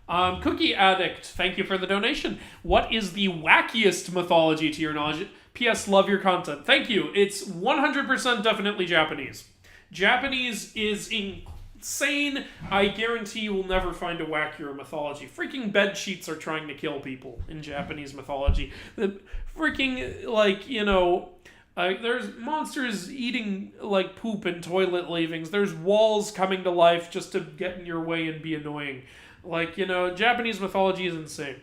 Cookie Addict, thank you for the donation. What is the wackiest mythology to your knowledge? P.S. Love your content. Thank you. It's 100% definitely Japanese. Japanese is insane. I guarantee you will never find a wackier mythology. Freaking bed sheets are trying to kill people in Japanese mythology. The freaking, like, you know, there's monsters eating, like, poop and toilet leavings. There's walls coming to life just to get in your way and be annoying. Like, you know, Japanese mythology is insane.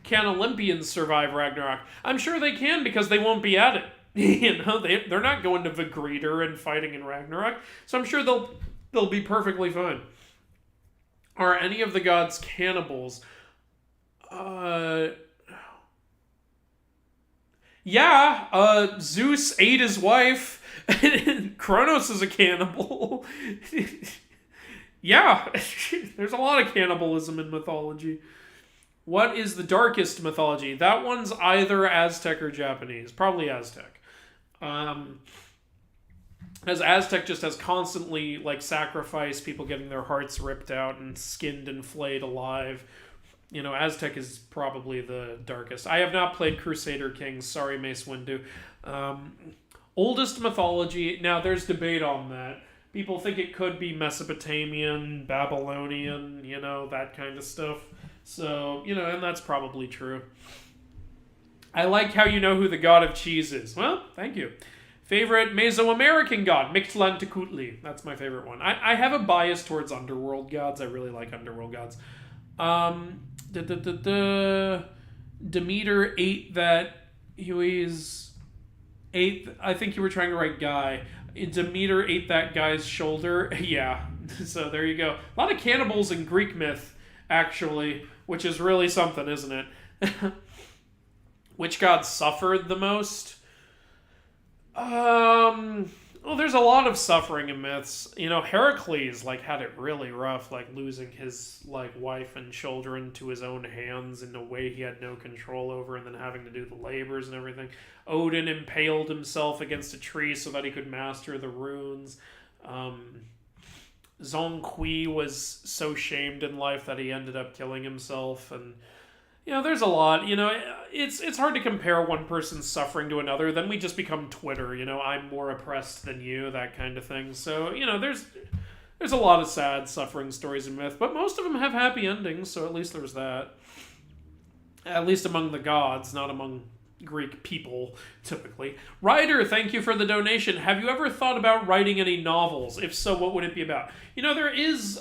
Can Olympians survive Ragnarok? I'm sure they can, because they won't be at it. You know, they're not going to Vigreter and fighting in Ragnarok. So I'm sure they'll be perfectly fine. Are any of the gods cannibals? Yeah, Zeus ate his wife. Kronos is a cannibal. Yeah, there's a lot of cannibalism in mythology. What is the darkest mythology? That one's either Aztec or Japanese. Probably Aztec. As Aztec just has constantly, like, sacrifice, people getting their hearts ripped out and skinned and flayed alive. You know, Aztec is probably the darkest. I have not played Crusader Kings. Sorry, Mace Windu. Oldest mythology. Now, there's debate on that. People think it could be Mesopotamian, Babylonian, you know, that kind of stuff. So, you know, and that's probably true. I like how you know who the god of cheese is. Well, thank you. Favorite Mesoamerican god, Mictlantecuhtli. That's my favorite one. I have a bias towards underworld gods. I really like underworld gods. Demeter ate that. I think you were trying to write guy. Demeter ate that guy's shoulder. Yeah. So there you go. A lot of cannibals in Greek myth, actually, which is really something, isn't it? Which god suffered the most? Well, there's a lot of suffering in myths. You know, Heracles, like, had it really rough, like, losing his, like, wife and children to his own hands in a way he had no control over, and then having to do the labors and everything. Odin impaled himself against a tree so that he could master the runes. Zhong-Kui was so shamed in life that he ended up killing himself, and you know, there's a lot. You know, it's hard to compare one person's suffering to another. Then we just become Twitter. You know, I'm more oppressed than you, that kind of thing. So, you know, there's a lot of sad suffering stories in myth, but most of them have happy endings. So at least there's that. At least among the gods, not among Greek people, typically. Ryder, thank you for the donation. Have you ever thought about writing any novels? If so, what would it be about? You know, there is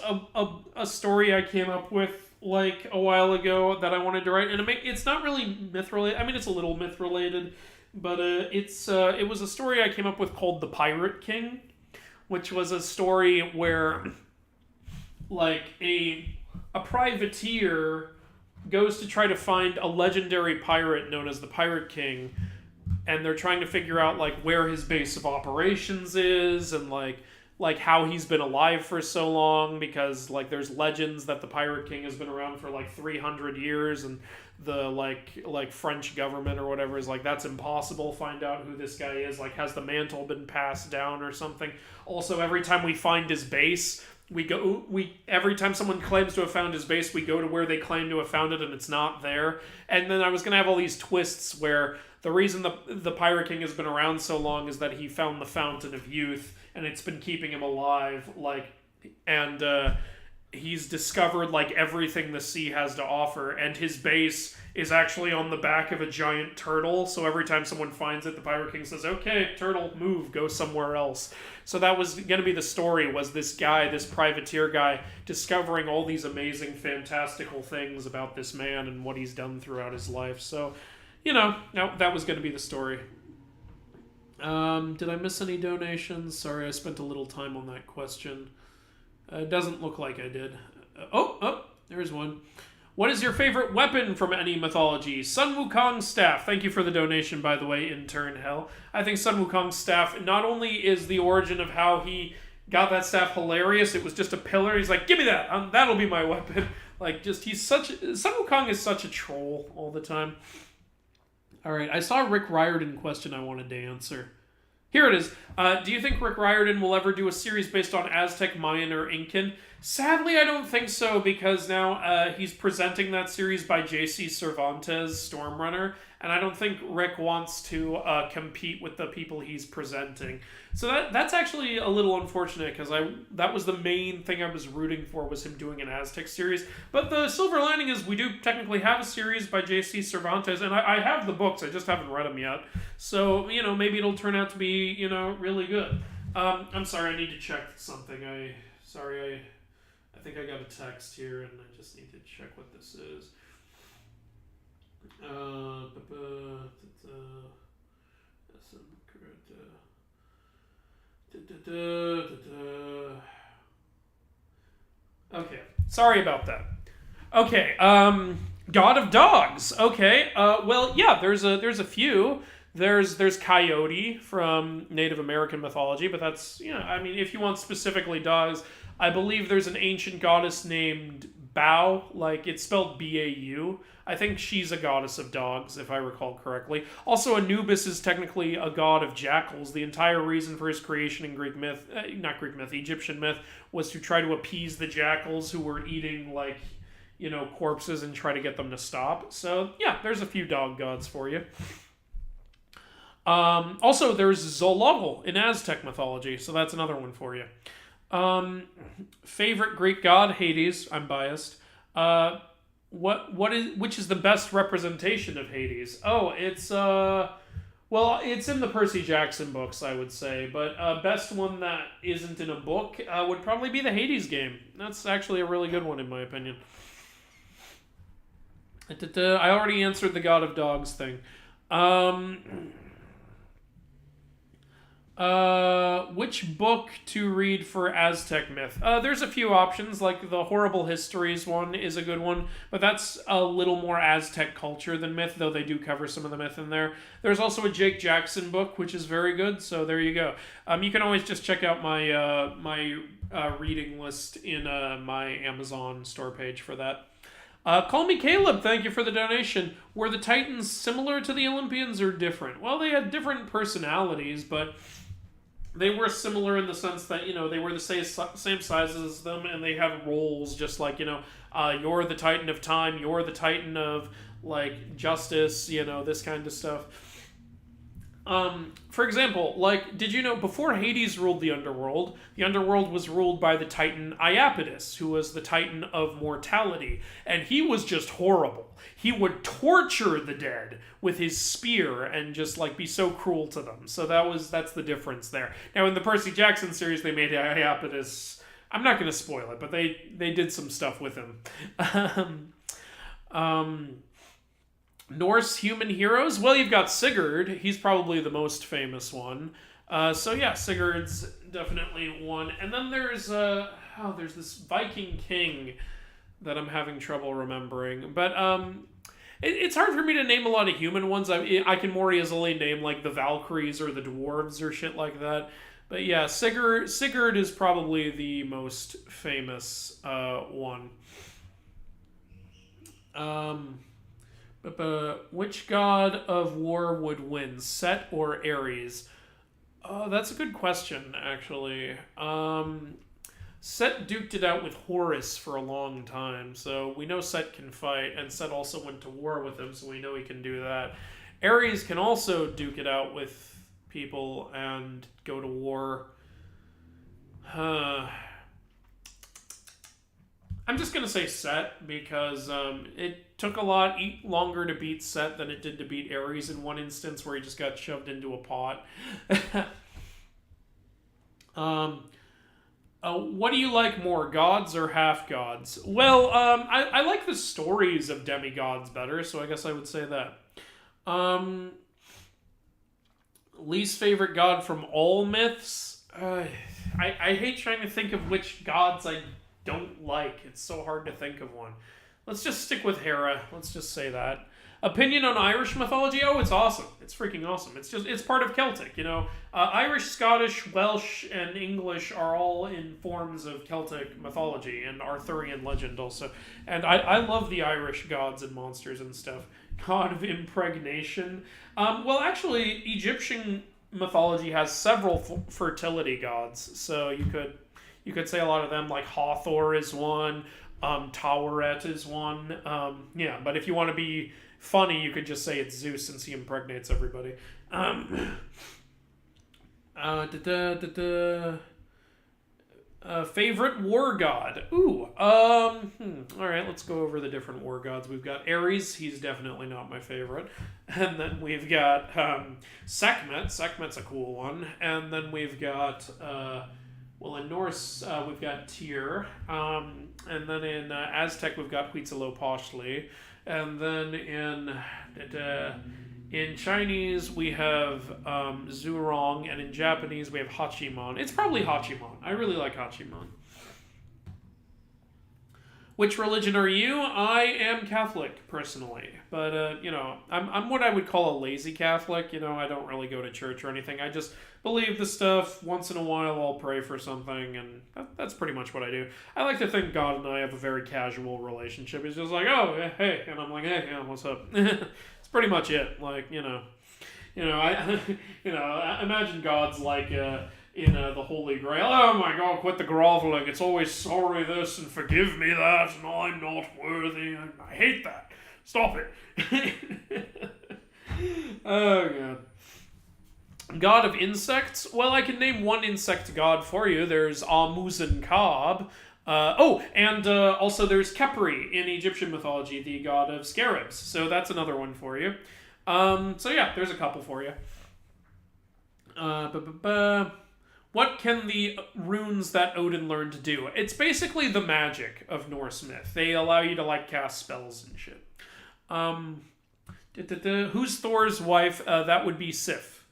a story I came up with like a while ago that I wanted to write, and it's not really myth related. I mean, it's a little myth related, but it was a story I came up with called The Pirate King, which was a story where like a privateer goes to try to find a legendary pirate known as the Pirate King, and they're trying to figure out like where his base of operations is, and like how he's been alive for so long, because like there's legends that the Pirate King has been around for like 300 years, and the like French government or whatever is like, that's impossible, find out who this guy is, like has the mantle been passed down or something. Also, every time we find his base, every time someone claims to have found his base, we go to where they claim to have found it and it's not there. And then I was gonna have all these twists where the reason the Pirate King has been around so long is that he found the Fountain of Youth, and it's been keeping him alive, like, and he's discovered like everything the sea has to offer, and his base is actually on the back of a giant turtle, so every time someone finds it, the Pirate King says, okay, turtle, move, go somewhere else. So that was going to be the story, was this guy, this privateer guy, discovering all these amazing, fantastical things about this man and what he's done throughout his life. So, you know, that was going to be the story. Did I miss any donations? Sorry, I spent a little time on that question. It doesn't look like I did. There's one. What is your favorite weapon from any mythology? Sun Wukong's staff. Thank you for the donation, by the way, intern Hell. I think Sun Wukong's staff not only is the origin of how he got that staff hilarious, it was just a pillar. He's like, give me that. That'll be my weapon. Like, just, Sun Wukong is such a troll all the time. Alright, I saw a Rick Riordan question I wanted to answer. Here it is. Do you think Rick Riordan will ever do a series based on Aztec, Mayan, or Incan? Sadly, I don't think so because now he's presenting that series by J.C. Cervantes, Stormrunner, and I don't think Rick wants to compete with the people he's presenting. So that's actually a little unfortunate because that was the main thing I was rooting for was him doing an Aztec series. But the silver lining is we do technically have a series by J.C. Cervantes, and I have the books. I just haven't read them yet. So maybe it'll turn out to be really good. I'm sorry, I need to check something. I think I got a text here, and I just need to check what this is. Okay, sorry about that. Okay, God of Dogs. Okay, well, yeah, there's a few. There's Coyote from Native American mythology, but that's I mean, if you want specifically dogs, I believe there's an ancient goddess named Bau, like it's spelled Bau. I think she's a goddess of dogs, if I recall correctly. Also, Anubis is technically a god of jackals. The entire reason for his creation in Egyptian myth, was to try to appease the jackals who were eating, corpses and try to get them to stop. So, yeah, there's a few dog gods for you. Also, there's Xolotl in Aztec mythology, so that's another one for you. Favorite Greek god, Hades. I'm biased. Which is the best representation of Hades? Oh, it's it's in the Percy Jackson books, I would say, but best one that isn't in a book would probably be the Hades game. That's actually a really good one in my opinion. I already answered the God of Dogs thing. Which book to read for Aztec myth? There's a few options, like the Horrible Histories one is a good one, but that's a little more Aztec culture than myth, though they do cover some of the myth in there. There's also a Jake Jackson book, which is very good, so there you go. You can always just check out my reading list in my Amazon store page for that. Call me Caleb, thank you for the donation. Were the Titans similar to the Olympians or different? Well, they had different personalities, but they were similar in the sense that, they were the same size as them, and they have roles just like, you're the Titan of time, you're the Titan of, justice, this kind of stuff. For example, did you know, before Hades ruled the underworld was ruled by the Titan Iapetus, who was the Titan of mortality, and he was just horrible. He would torture the dead with his spear and just, be so cruel to them. So that's the difference there. Now, in the Percy Jackson series, they made Iapetus, I'm not going to spoil it, but they did some stuff with him. Norse human heroes? Well, you've got Sigurd. He's probably the most famous one. So yeah, Sigurd's definitely one. And then there's this Viking king that I'm having trouble remembering. But it's hard for me to name a lot of human ones. I can more easily name the Valkyries or the dwarves or shit like that. But yeah, Sigurd is probably the most famous one. Which god of war would win, Set or Ares? That's a good question, actually. Set duked it out with Horus for a long time, so we know Set can fight, and Set also went to war with him, so we know he can do that. Ares can also duke it out with people and go to war. I'm just going to say Set because it took a lot longer to beat Set than it did to beat Ares in one instance where he just got shoved into a pot. What do you like more, gods or half-gods? Well, I like the stories of demigods better, so I guess I would say that. Least favorite god from all myths? I hate trying to think of which gods I don't like. It's so hard to think of one. Let's just stick with Hera. Let's just say that. Opinion on Irish mythology? Oh, it's awesome. It's freaking awesome. It's part of Celtic, Irish, Scottish, Welsh, and English are all in forms of Celtic mythology and Arthurian legend also. And I love the Irish gods and monsters and stuff. God of impregnation. Well, actually, Egyptian mythology has several fertility gods, so you could You could say a lot of them, like Hathor is one, Taweret is one. Yeah, but if you want to be funny, you could just say it's Zeus since he impregnates everybody. Favorite war god. Ooh. All right, let's go over the different war gods. We've got Ares. He's definitely not my favorite. And then we've got Sekhmet. Sekhmet's a cool one. And then we've got, well, in Norse, we've got Tyr. And then in Aztec, we've got Huitzilopochtli. And then in Chinese, we have Zhurong, and in Japanese, we have Hachiman. It's probably Hachiman. I really like Hachiman. Which religion are you? I am Catholic, personally. But, you know, I'm what I would call a lazy Catholic. You know, I don't really go to church or anything. I just believe the stuff. Once in a while, I'll pray for something, and that's pretty much what I do. I like to think God and I have a very casual relationship. He's just like, oh, hey, and I'm like, hey, yeah, what's up? It's pretty much it. Like, I imagine God's like, the Holy Grail. Oh my God, quit the groveling. It's always sorry this and forgive me that, and I'm not worthy. I hate that. Stop it. Oh, God. God of insects? Well, I can name one insect god for you. There's Amuzen-Kab. And also there's Khepri in Egyptian mythology, the god of scarabs. So that's another one for you. So yeah, there's a couple for you. What can the runes that Odin learned to do? It's basically the magic of Norse myth. They allow you to, like, cast spells and shit. Who's Thor's wife? That would be Sif.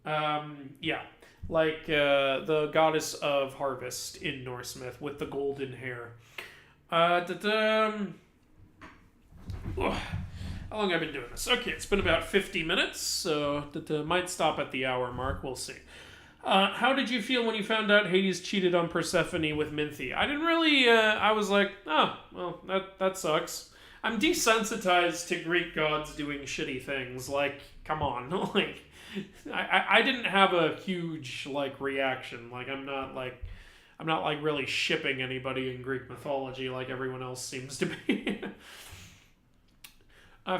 Yeah. Like, the goddess of harvest in Norse myth with the golden hair. How long have I been doing this? Okay, it's been about 50 minutes, so might stop at the hour mark. We'll see. How did you feel when you found out Hades cheated on Persephone with Minthi? I didn't really, I was like, oh, well, that sucks. I'm desensitized to Greek gods doing shitty things. Like, come on. Like, I didn't have a huge, like, reaction. Like, I'm not really shipping anybody in Greek mythology like everyone else seems to be.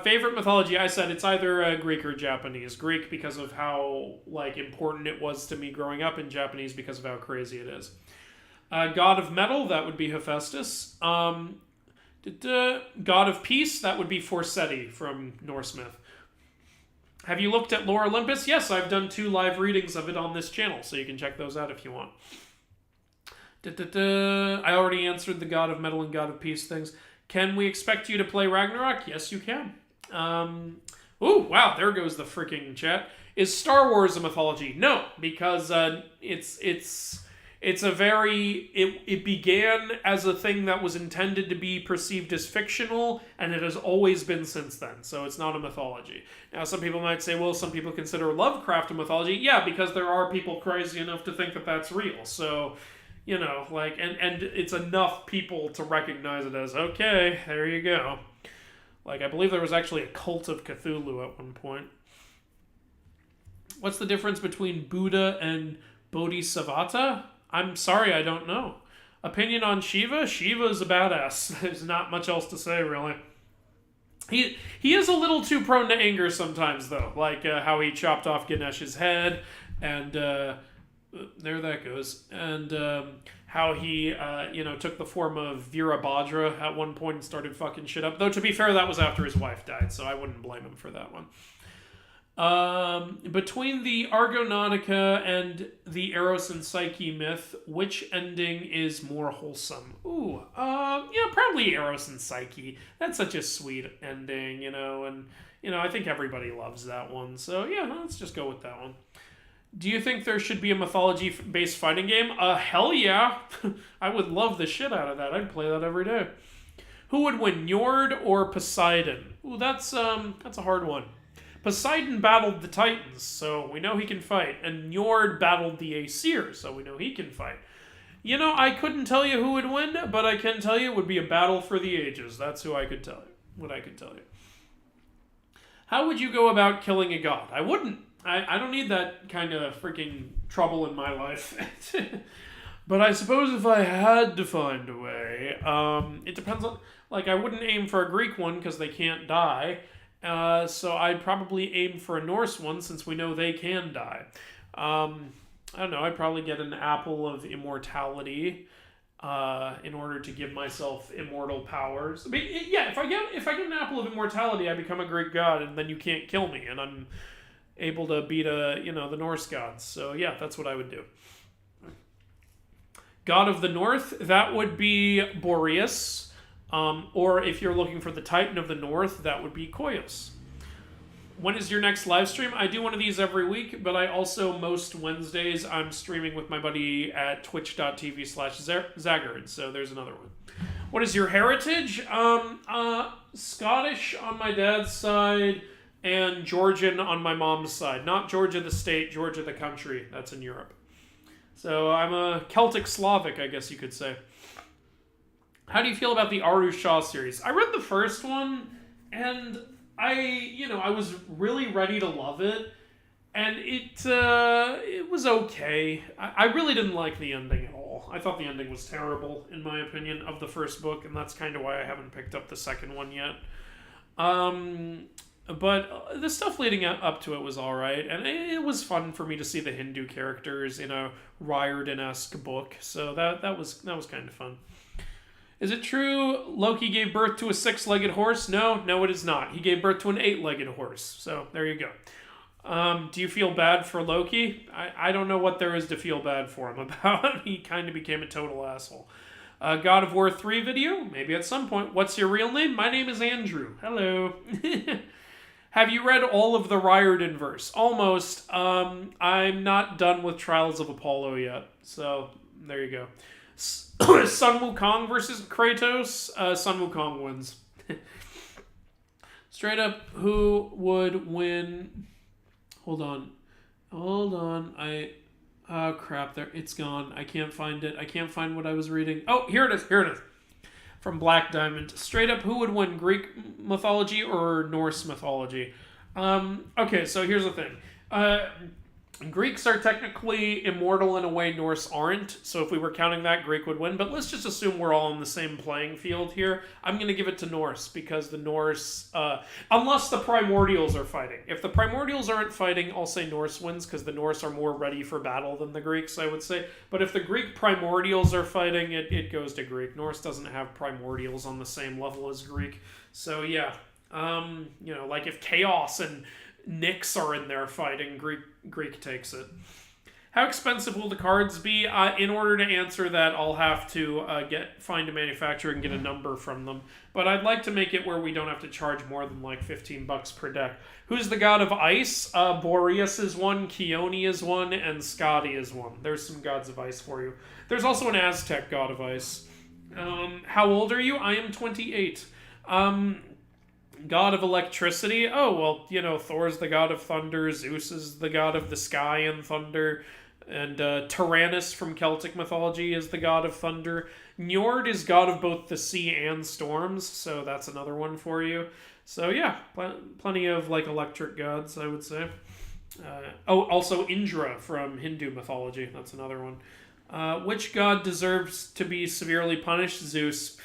Favorite mythology, I said it's either Greek or Japanese. Greek because of how, like, important it was to me growing up, and Japanese because of how crazy it is. God of metal, that would be Hephaestus. God of peace, that would be Forseti from Norse myth. Have you looked at Lore Olympus? Yes, I've done 2 live readings of it on this channel, so you can check those out if you want. I already answered the God of metal and God of peace things. Can we expect you to play Ragnarok? Yes, you can. Ooh, wow, there goes the freaking chat. Is Star Wars a mythology? No, because it's a very... It began as a thing that was intended to be perceived as fictional, and it has always been since then, so it's not a mythology. Now, some people might say, well, some people consider Lovecraft a mythology. Yeah, because there are people crazy enough to think that that's real, so... You know, like, and it's enough people to recognize it as, okay, there you go. Like, I believe there was actually a cult of Cthulhu at one point. What's the difference between Buddha and Bodhisattva? I'm sorry, I don't know. Opinion on Shiva? Shiva is a badass. There's not much else to say, really. He is a little too prone to anger sometimes, though. Like, how he chopped off Ganesh's head, and, there that goes. And how he, took the form of Virabhadra at one point and started fucking shit up. Though, to be fair, that was after his wife died, so I wouldn't blame him for that one. Between the Argonautica and the Eros and Psyche myth, which ending is more wholesome? Ooh, probably Eros and Psyche. That's such a sweet ending, and, I think everybody loves that one. So, yeah, let's just go with that one. Do you think there should be a mythology-based fighting game? Hell yeah. I would love the shit out of that. I'd play that every day. Who would win, Njord or Poseidon? Ooh, that's a hard one. Poseidon battled the Titans, so we know he can fight. And Njord battled the Aesir, so we know he can fight. I couldn't tell you who would win, but I can tell you it would be a battle for the ages. That's who I could tell you. What I could tell you. How would you go about killing a god? I wouldn't. I don't need that kind of freaking trouble in my life. But I suppose if I had to find a way, it depends on. Like, I wouldn't aim for a Greek one because they can't die. So I'd probably aim for a Norse one since we know they can die. I don't know. I'd probably get an apple of immortality in order to give myself immortal powers. But yeah, if I get an apple of immortality, I become a Greek god, and then you can't kill me, and I'm able to beat the Norse gods. So yeah, that's what I would do. God of the North, that would be Boreas. Or if you're looking for the Titan of the North, that would be Koios. When is your next live stream? I do one of these every week, but I also, most Wednesdays, I'm streaming with my buddy at twitch.tv/Zaggard, so there's another one. What is your heritage? Scottish on my dad's side, and Georgian on my mom's side. Not Georgia the state, Georgia the country. That's in Europe. So I'm a Celtic Slavic, I guess you could say. How do you feel about the Aru Shah series? I read the first one, and I was really ready to love it, and it was okay. I really didn't like the ending at all. I thought the ending was terrible, in my opinion, of the first book, and that's kind of why I haven't picked up the second one yet. But the stuff leading up to it was alright, and it was fun for me to see the Hindu characters in a Riordan-esque book, so that was kind of fun. Is it true Loki gave birth to a 6-legged horse? No, it is not. He gave birth to an 8-legged horse, so there you go. Do you feel bad for Loki? I don't know what there is to feel bad for him about. He kind of became a total asshole. God of War 3 video? Maybe at some point. What's your real name? My name is Andrew. Hello. Have you read all of the Riordan verse? Almost. I'm not done with Trials of Apollo yet. So, there you go. Sun Wukong versus Kratos. Sun Wukong wins. Straight up, who would win? Hold on. Oh, crap. It's gone. I can't find it. I can't find what I was reading. Oh, here it is. From Black Diamond. Straight up, who would win, Greek mythology or Norse mythology? Okay, so here's the thing. Greeks are technically immortal in a way Norse aren't, so if we were counting that, Greek would win, but let's just assume we're all on the same playing field here. I'm going to give it to Norse, because the Norse, unless the Primordials are fighting. If the Primordials aren't fighting, I'll say Norse wins, because the Norse are more ready for battle than the Greeks, I would say. But if the Greek Primordials are fighting, it goes to Greek. Norse doesn't have Primordials on the same level as Greek. So yeah, like if Chaos and Nyx are in there fighting, Greek takes it. How expensive will the cards be? In order to answer that, I'll have to find a manufacturer and get a number from them. But I'd like to make it where we don't have to charge more than like $15 per deck. Who's the god of ice? Boreas is one, Keone is one, and Skadi is one. There's some gods of ice for you. There's also an Aztec god of ice. How old are you? I am 28. God of electricity? Oh, well, Thor's the god of thunder, Zeus is the god of the sky and thunder, and Tyrannus from Celtic mythology is the god of thunder. Njord is god of both the sea and storms, so that's another one for you. So yeah, plenty of electric gods, I would say. Also Indra from Hindu mythology, that's another one. Which god deserves to be severely punished? Zeus.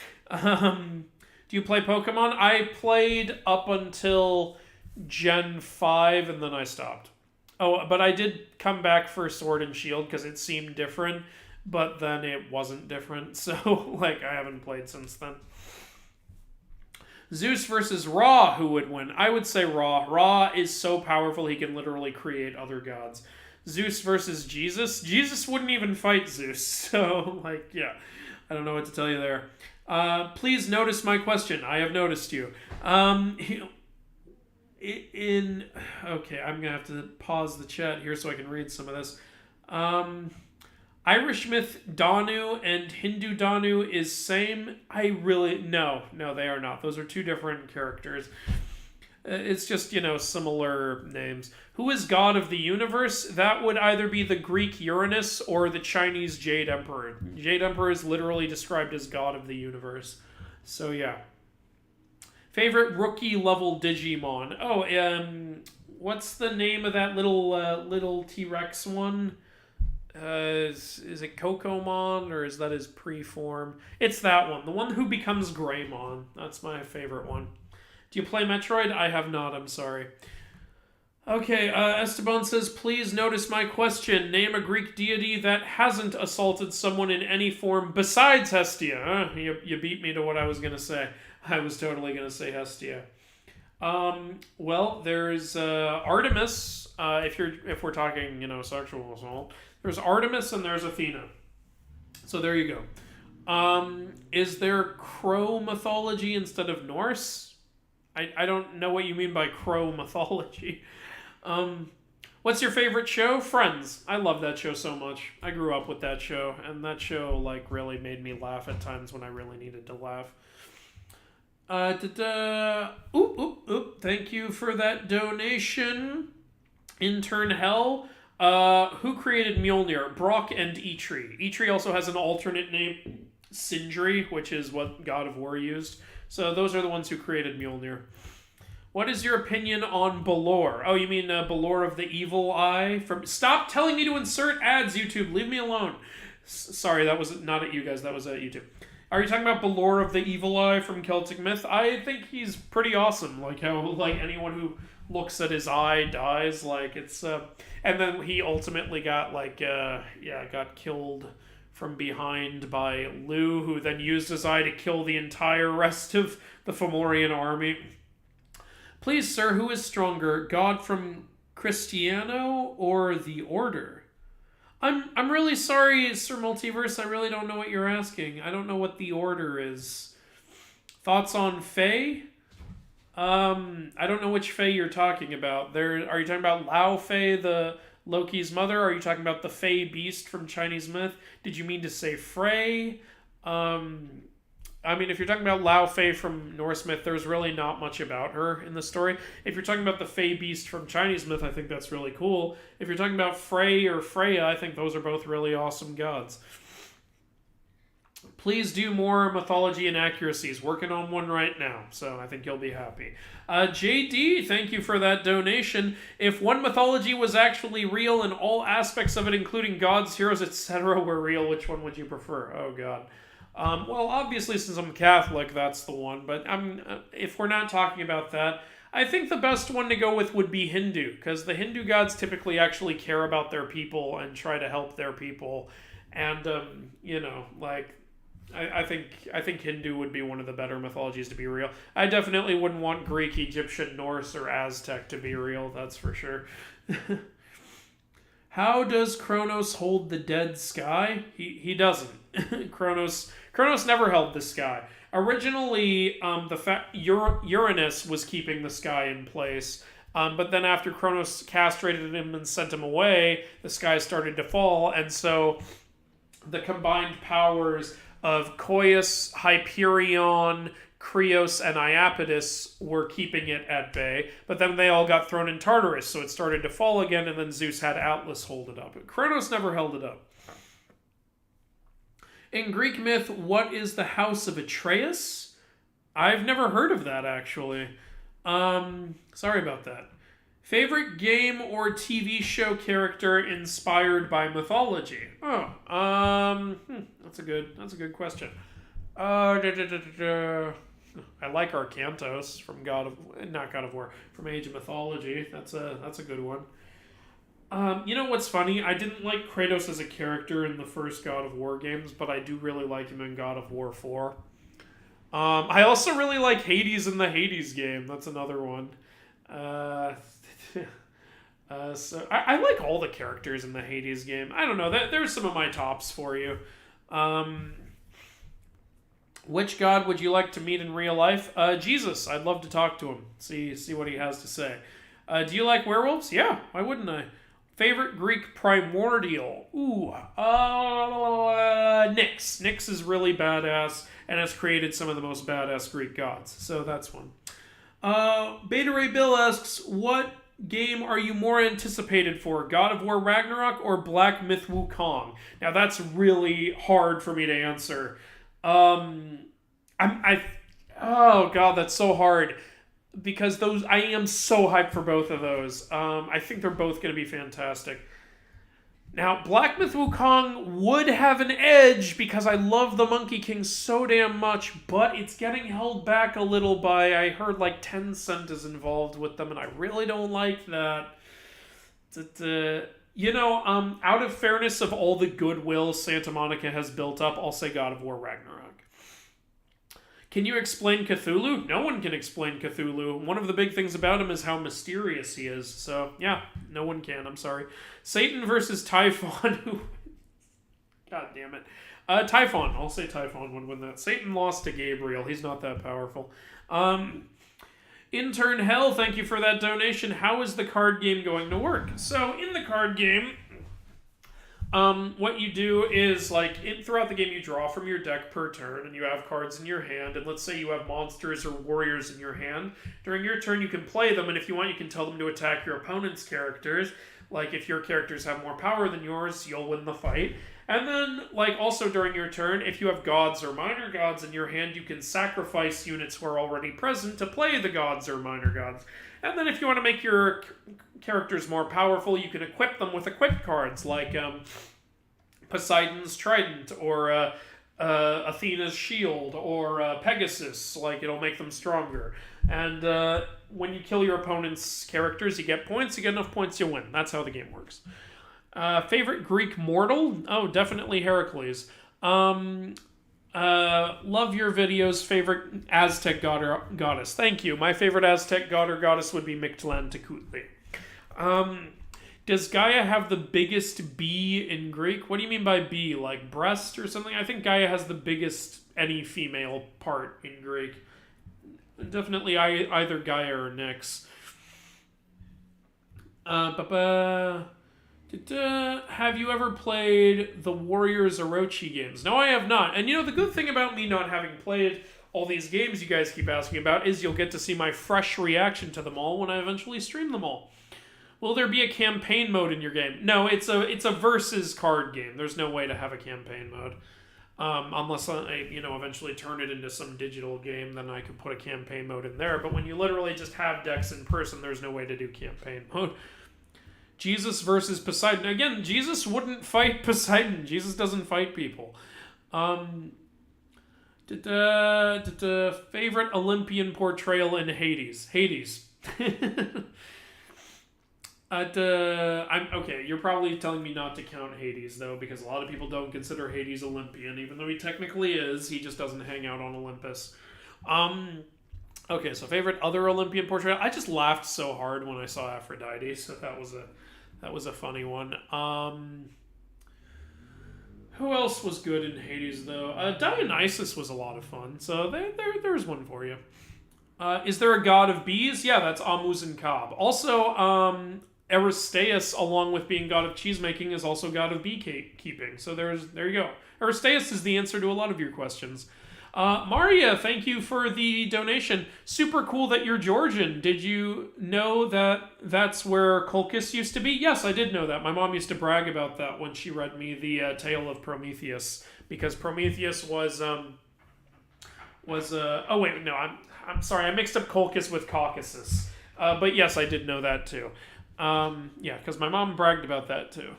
Do you play Pokemon? I played up until Gen 5, and then I stopped. Oh, but I did come back for Sword and Shield because it seemed different, but then it wasn't different, so, I haven't played since then. Zeus versus Ra, who would win? I would say Ra. Ra is so powerful he can literally create other gods. Zeus versus Jesus? Jesus wouldn't even fight Zeus, so, yeah. I don't know what to tell you there. Please notice my question. I have noticed you. Okay, I'm going to have to pause the chat here so I can read some of this. Irish myth Danu and Hindu Danu is same? No, they are not. Those are two different characters. It's just, similar names. Who is god of the universe? That would either be the Greek Uranus or the Chinese Jade Emperor. Jade Emperor is literally described as god of the universe. So, yeah. Favorite rookie level Digimon? Oh, what's the name of that little T-Rex one? Is it Kokomon, or is that his pre-form? It's that one. The one who becomes Greymon. That's my favorite one. Do you play Metroid? I have not, I'm sorry. Okay, Esteban says, please notice my question. Name a Greek deity that hasn't assaulted someone in any form besides Hestia. You beat me to what I was going to say. I was totally going to say Hestia. Well, there's Artemis, if we're talking, sexual assault. There's Artemis and there's Athena. So there you go. Is there Crow mythology instead of Norse? I don't know what you mean by Crow mythology. What's your favorite show? Friends. I love that show so much. I grew up with that show, and that show really made me laugh at times when I really needed to laugh. Thank you for that donation. Intern Hell. Who created Mjolnir? Brock and Eitri. Eitri also has an alternate name, Sindri, which is what God of War used. So those are the ones who created Mjolnir. What is your opinion on Balor? Oh, you mean Balor of the Evil Eye? Stop telling me to insert ads, YouTube. Leave me alone. Sorry, that was not at you guys. That was at YouTube. Are you talking about Balor of the Evil Eye from Celtic myth? I think he's pretty awesome. Like how anyone who looks at his eye dies. It's and then he ultimately got got killed from behind by Lu, who then used his eye to kill the entire rest of the Fomorian army. Please, sir, who is stronger, God from Cristiano or the Order? I'm really sorry, Sir Multiverse. I really don't know what you're asking. I don't know what the Order is. Thoughts on Faye? I don't know which Faye you're talking about. Are you talking about Lao Faye, the Loki's mother? Are you talking about the Fae beast from Chinese myth? Did you mean to say Frey? If you're talking about Lao Fei from Norse myth, there's really not much about her in the story. If you're talking about the Fae beast from Chinese myth, I think that's really cool. If you're talking about Frey or Freya, I think those are both really awesome gods. Please do more mythology inaccuracies. Working on one right now, so I think you'll be happy. JD, thank you for that donation. If one mythology was actually real and all aspects of it, including gods, heroes, etc., were real, which one would you prefer? Oh, God. Well, obviously, since I'm Catholic, that's the one. But if we're not talking about that, I think the best one to go with would be Hindu, because the Hindu gods typically actually care about their people and try to help their people. And, I think Hindu would be one of the better mythologies to be real. I definitely wouldn't want Greek, Egyptian, Norse, or Aztec to be real, that's for sure. How does Kronos hold the dead sky? He doesn't. Kronos never held the sky. Originally, Uranus was keeping the sky in place, but then after Kronos castrated him and sent him away, the sky started to fall, and so the combined powers of Coeus, Hyperion, Krios, and Iapetus were keeping it at bay, but then they all got thrown in Tartarus, so it started to fall again, and then Zeus had Atlas hold it up. But Kronos never held it up. In Greek myth, what is the house of Atreus? I've never heard of that, actually. Sorry about that. Favorite game or TV show character inspired by mythology? That's a good question. I like Arcantos from from Age of Mythology. That's a good one. You know what's funny? I didn't like Kratos as a character in the first God of War games, but I do really like him in God of War 4. I also really like Hades in the Hades game. That's another one. So I like all the characters in the Hades game. I don't know. There's some of my tops for you. Which god would you like to meet in real life? Jesus. I'd love to talk to him. See what he has to say. Do you like werewolves? Yeah. Why wouldn't I? Favorite Greek primordial? Nyx. Nyx is really badass and has created some of the most badass Greek gods. So that's one. Beta Ray Bill asks, what game are you more anticipated for? God of War Ragnarok or Black Myth Wukong? Now that's really hard for me to answer. Oh God, that's so hard. Because I am so hyped for both of those. I think they're both going to be fantastic. Now, Black Myth Wukong would have an edge because I love the Monkey King so damn much, but it's getting held back a little by, I heard like Tencent is involved with them, and I really don't like that. Out of fairness of all the goodwill Santa Monica has built up, I'll say God of War Ragnarok. Can you explain Cthulhu? No one can explain Cthulhu. One of the big things about him is how mysterious he is. So, yeah, no one can. I'm sorry. Satan versus Typhon. God damn it. Typhon. I'll say Typhon would win that. Satan lost to Gabriel. He's not that powerful. Intern Hell, thank you for that donation. How is the card game going to work? So, in the card game, what you do is, throughout the game, you draw from your deck per turn, and you have cards in your hand, and let's say you have monsters or warriors in your hand. During your turn, you can play them, and if you want, you can tell them to attack your opponent's characters. Like, if your characters have more power than yours, you'll win the fight. And then, also during your turn, if you have gods or minor gods in your hand, you can sacrifice units who are already present to play the gods or minor gods. And then if you want to make your characters more powerful, you can equip them with equip cards, like Poseidon's Trident, or Athena's Shield, or Pegasus. It'll make them stronger. And when you kill your opponent's characters, you get points. You get enough points, you win. That's how the game works. Favorite Greek mortal? Oh, definitely Heracles. Love your videos. Favorite Aztec god or goddess? Thank you. My favorite Aztec god or goddess would be Mictlantecuhtli. Does Gaia have the biggest B in Greek? What do you mean by B? Like breast or something? I think Gaia has the biggest any female part in Greek. Definitely either Gaia or Nyx. Have you ever played the Warriors Orochi games? No, I have not. And the good thing about me not having played all these games you guys keep asking about is you'll get to see my fresh reaction to them all when I eventually stream them all. Will there be a campaign mode in your game? No, it's a versus card game. There's no way to have a campaign mode. Unless I, eventually turn it into some digital game, then I could put a campaign mode in there. But when you literally just have decks in person, there's no way to do campaign mode. Jesus versus Poseidon. Again, Jesus wouldn't fight Poseidon. Jesus doesn't fight people. Favorite Olympian portrayal in Hades? Hades. Okay, you're probably telling me not to count Hades, though, because a lot of people don't consider Hades Olympian, even though he technically is. He just doesn't hang out on Olympus. Okay, so favorite other Olympian portrayal? I just laughed so hard when I saw Aphrodite, so that was a funny one. Who else was good in Hades, though? Dionysus was a lot of fun, so there's one for you. Is there a god of bees? Yeah, that's Amuz and Kab. Also, Aristeus, along with being god of cheesemaking, is also god of beekeeping. So there you go. Aristeus is the answer to a lot of your questions. Maria, thank you for the donation. Super cool that you're Georgian. Did you know that that's where Colchis used to be? Yes, I did know that. My mom used to brag about that when she read me the tale of Prometheus, because Prometheus was oh wait, no, I'm sorry, I mixed up Colchis with Caucasus. But yes, I did know that too. Yeah, because my mom bragged about that too.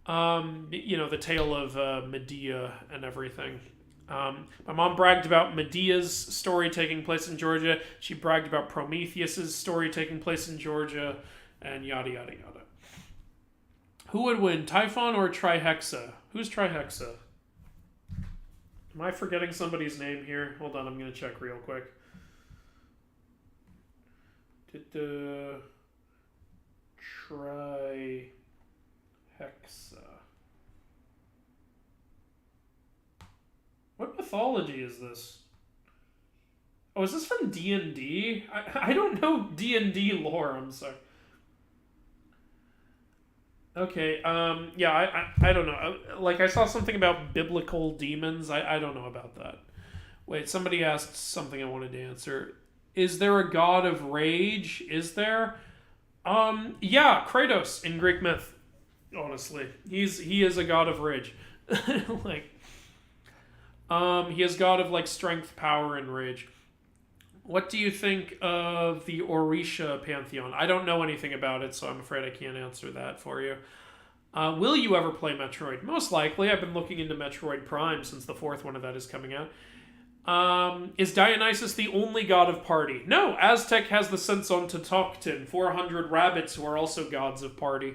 The tale of Medea and everything. My mom bragged about Medea's story taking place in Georgia. She bragged about Prometheus's story taking place in Georgia, and yada yada yada. Who would win, Typhon or Trihexa? Who's Trihexa? Am I forgetting somebody's name here? Hold on, I'm going to check real quick. Trihexa. What mythology is this? Oh, is this from D&D? I don't know D&D lore, I'm sorry. Okay, yeah, I don't know. I saw something about biblical demons. I don't know about that. Wait, somebody asked something I wanted to answer. Is there a god of rage? Is there? Yeah, Kratos in Greek myth. Honestly, he is a god of rage. He is god of strength, power, and rage. What do you think of the Orisha pantheon? I don't know anything about it, so I'm afraid I can't answer that for you. Will you ever play Metroid? Most likely. I've been looking into Metroid Prime since the fourth one of that is coming out. Is Dionysus the only god of party? No, Aztec has the Senson Totoktin, 400 rabbits who are also gods of party.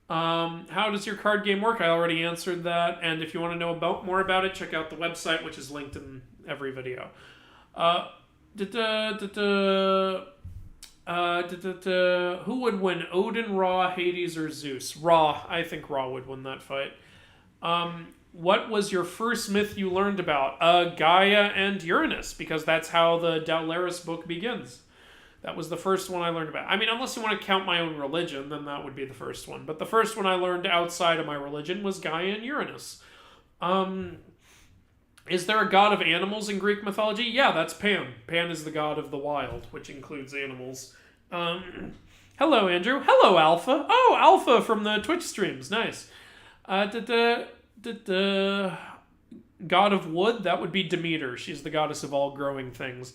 How does your card game work? I already answered that, and if you want to know more about it, check out the website, which is linked in every video. Who would win, Odin, Ra, Hades, or Zeus? Ra. I think Ra would win that fight. What was your first myth you learned about? Gaia and Uranus, because that's how the Dowlaris book begins. That was the first one I learned about. I mean, unless you want to count my own religion, then that would be the first one. But the first one I learned outside of my religion was Gaia and Uranus. Is there a god of animals in Greek mythology? Yeah, that's Pan. Pan is the god of the wild, which includes animals. Hello, Andrew. Hello, Alpha. Oh, Alpha from the Twitch streams. Nice. God of wood? That would be Demeter. She's the goddess of all growing things.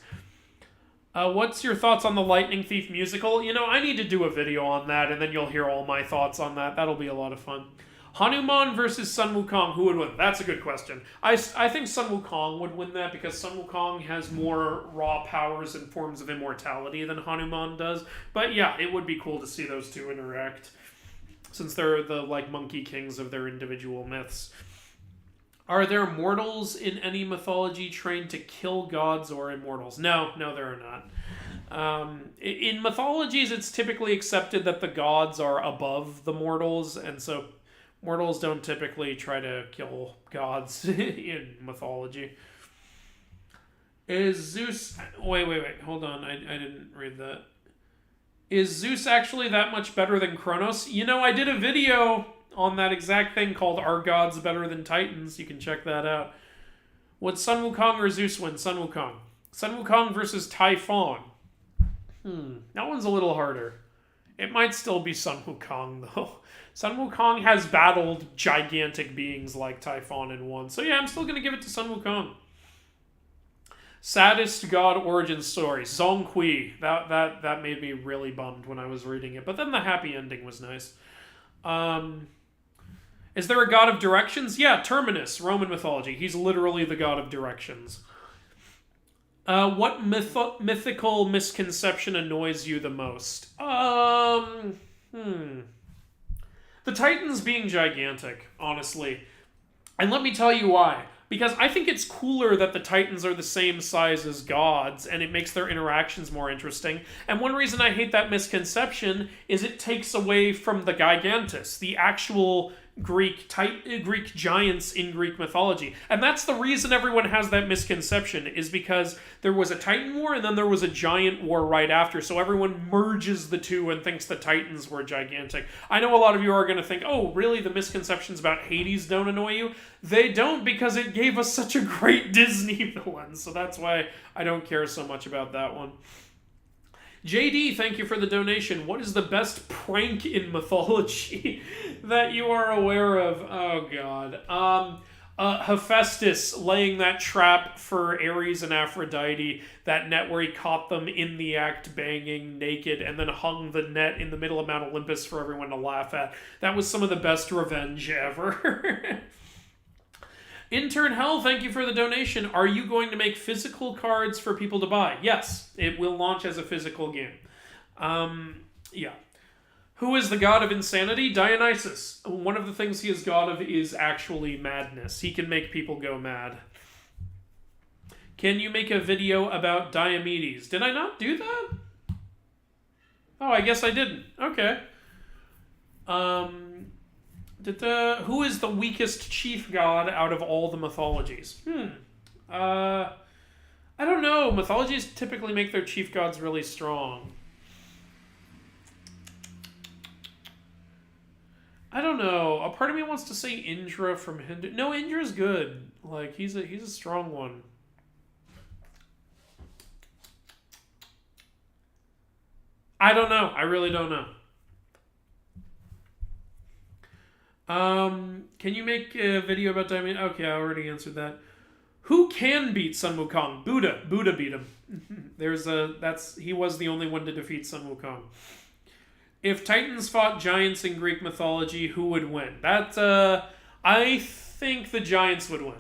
What's your thoughts on the Lightning Thief musical? You know, I need to do a video on that, and then you'll hear all my thoughts on that. That'll be a lot of fun. Hanuman versus Sun Wukong, who would win? That's a good question. I think Sun Wukong would win that because Sun Wukong has more raw powers and forms of immortality than Hanuman does. But yeah, it would be cool to see those two interact, since they're the, like, monkey kings of their individual myths. Are there mortals in any mythology trained to kill gods or immortals? No, there are not. In mythologies, it's typically accepted that the gods are above the mortals, and so mortals don't typically try to kill gods in mythology. Is Zeus... Wait, hold on, I didn't read that. Is Zeus actually that much better than Kronos? You know, I did a video on that exact thing called Are Gods Better Than Titans? You can check that out. Would Sun Wukong or Zeus win? Sun Wukong. Sun Wukong versus Typhon. That one's a little harder. It might still be Sun Wukong, though. Sun Wukong has battled gigantic beings like Typhon and won. So yeah, I'm still going to give it to Sun Wukong. Saddest god origin story. Zhonghui. That made me really bummed when I was reading it. But then the happy ending was nice. Is there a god of directions? Yeah, Terminus, Roman mythology. He's literally the god of directions. What mythical misconception annoys you the most? The Titans being gigantic, honestly. And let me tell you why. Because I think it's cooler that the Titans are the same size as gods, and it makes their interactions more interesting. And one reason I hate that misconception is it takes away from the Gigantus, the actual Greek giants in Greek mythology. And that's the reason everyone has that misconception, is because there was a Titan war and then there was a giant war right after, so everyone merges the two and thinks the Titans were gigantic. I know a lot of you are going to think, oh, really, the misconceptions about Hades don't annoy you? They don't, because it gave us such a great Disney villain, so that's why I don't care so much about that one. JD, thank you for the donation. What is the best prank in mythology that you are aware of? Oh, God. Hephaestus laying that trap for Ares and Aphrodite, that net where he caught them in the act banging naked and then hung the net in the middle of Mount Olympus for everyone to laugh at. That was some of the best revenge ever. Intern Hell, thank you for the donation. Are you going to make physical cards for people to buy? Yes, it will launch as a physical game. Yeah. Who is the god of insanity? Dionysus. One of the things he is god of is actually madness. He can make people go mad. Can you make a video about Diomedes? Did I not do that? Oh, I guess I didn't. Okay. Who is the weakest chief god out of all the mythologies? I don't know. Mythologies typically make their chief gods really strong. I don't know. A part of me wants to say Indra from Hindu. No, Indra's good. Like, he's a strong one. I don't know. I really don't know. Can you make a video about Diamond? Okay, I already answered that. Who can beat Sun Wukong? Buddha. Buddha beat him. He was the only one to defeat Sun Wukong. If Titans fought giants in Greek mythology, who would win? I think the giants would win.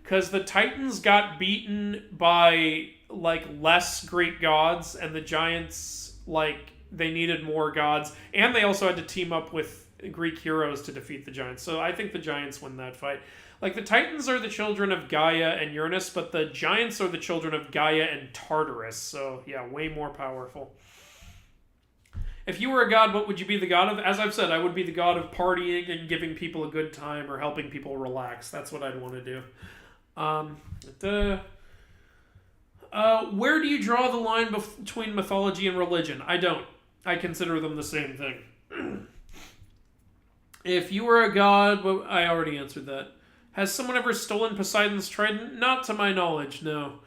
Because the Titans got beaten by, less Greek gods, and the giants, they needed more gods. And they also had to team up with Greek heroes to defeat the giants. So I think the giants win that fight. The Titans are the children of Gaia and Uranus, but the giants are the children of Gaia and Tartarus. So, yeah, way more powerful. If you were a god, what would you be the god of? As I've said, I would be the god of partying and giving people a good time or helping people relax. That's what I'd want to do. Where do you draw the line between mythology and religion? I don't. I consider them the same thing. If you were a god, I already answered that. Has someone ever stolen Poseidon's trident? Not to my knowledge, no.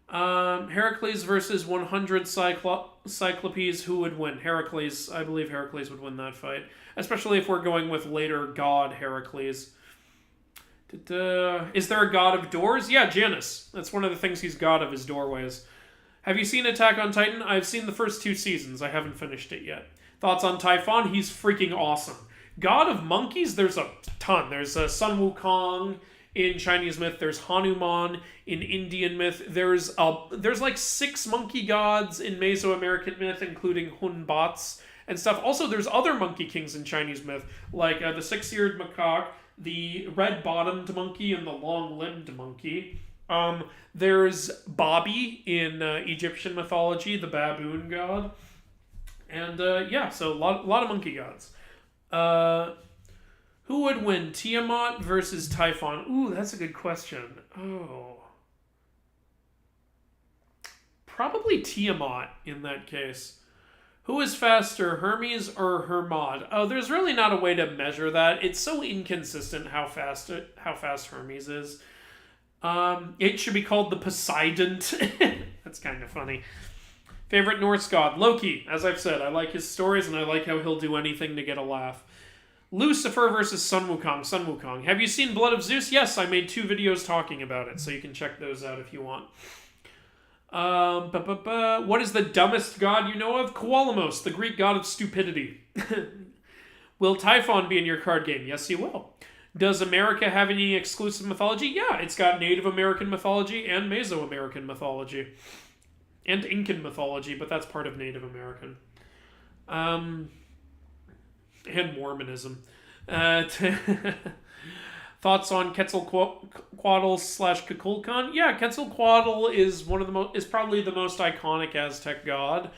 Heracles versus 100 Cyclopes, who would win? Heracles. I believe Heracles would win that fight. Especially if we're going with later god Heracles. Is there a god of doors? Yeah, Janus. That's one of the things he's god of, is doorways. Have you seen Attack on Titan? I've seen the first 2 seasons. I haven't finished it yet. Thoughts on Typhon? He's freaking awesome. God of monkeys? There's a ton. There's Sun Wukong in Chinese myth. There's Hanuman in Indian myth. There's 6 monkey gods in Mesoamerican myth, including Hunbats and stuff. Also, there's other monkey kings in Chinese myth, like the 6-eared macaque, the red-bottomed monkey, and the long-limbed monkey. There's Babi in Egyptian mythology, the baboon god. And so a lot of monkey gods. Who would win, Tiamat versus Typhon? Ooh, that's a good question. Oh. Probably Tiamat in that case. Who is faster, Hermes or Hermod? Oh, there's really not a way to measure that. It's so inconsistent how fast Hermes is. It should be called the Poseidon. That's kind of funny. Favorite Norse god? Loki. As I've said, I like his stories and I like how he'll do anything to get a laugh. Lucifer versus Sun Wukong. Sun Wukong. Have you seen Blood of Zeus? Yes, I made 2 videos talking about it, so you can check those out if you want. What is the dumbest god you know of? Koalamos, the Greek god of stupidity. Will Typhon be in your card game? Yes, he will. Does America have any exclusive mythology? Yeah, it's got Native American mythology and Mesoamerican mythology. And Incan mythology, but that's part of Native American. And Mormonism. Thoughts on Quetzalcoatl / Kukulkan? Yeah, Quetzalcoatl is probably the most iconic Aztec god.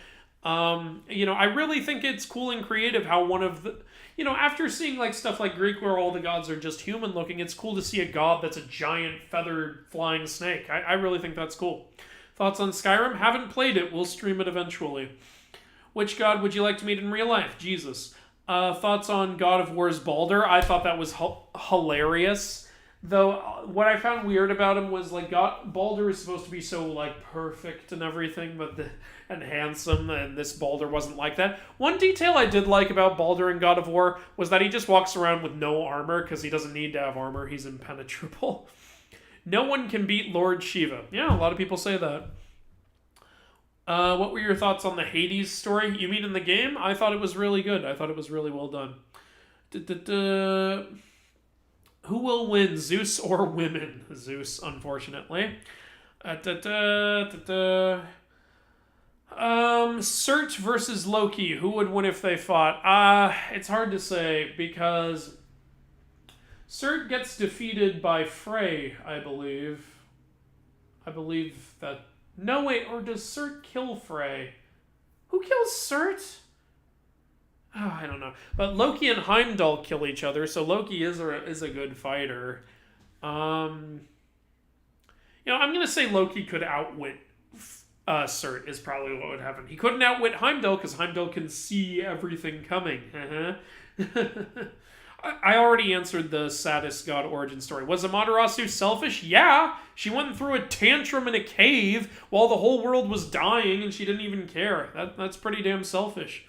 I really think it's cool and creative how one of the... after seeing stuff like Greek where all the gods are just human looking, it's cool to see a god that's a giant feathered flying snake. I really think that's cool. Thoughts on Skyrim? Haven't played it. We'll stream it eventually. Which god would you like to meet in real life? Jesus. Thoughts on God of War's Baldur? I thought that was hilarious. Though, what I found weird about him was, Baldur is supposed to be so, perfect and everything, and handsome, and this Baldur wasn't like that. One detail I did like about Baldur in God of War was that he just walks around with no armor, because he doesn't need to have armor. He's impenetrable. No one can beat Lord Shiva. Yeah, a lot of people say that. What were your thoughts on the Hades story? You mean in the game? I thought it was really good. I thought it was really well done. Who will win, Zeus or women? Zeus, unfortunately. Surt versus Loki. Who would win if they fought? It's hard to say because Surt gets defeated by Frey, I believe. I believe that... No, wait, or does Surt kill Frey? Who kills Surt? Oh, I don't know. But Loki and Heimdall kill each other, so Loki is a good fighter. I'm going to say Loki could outwit Surt is probably what would happen. He couldn't outwit Heimdall because Heimdall can see everything coming. I already answered the saddest god origin story. Was Amaterasu selfish? Yeah. She went through a tantrum in a cave while the whole world was dying and she didn't even care. That's pretty damn selfish.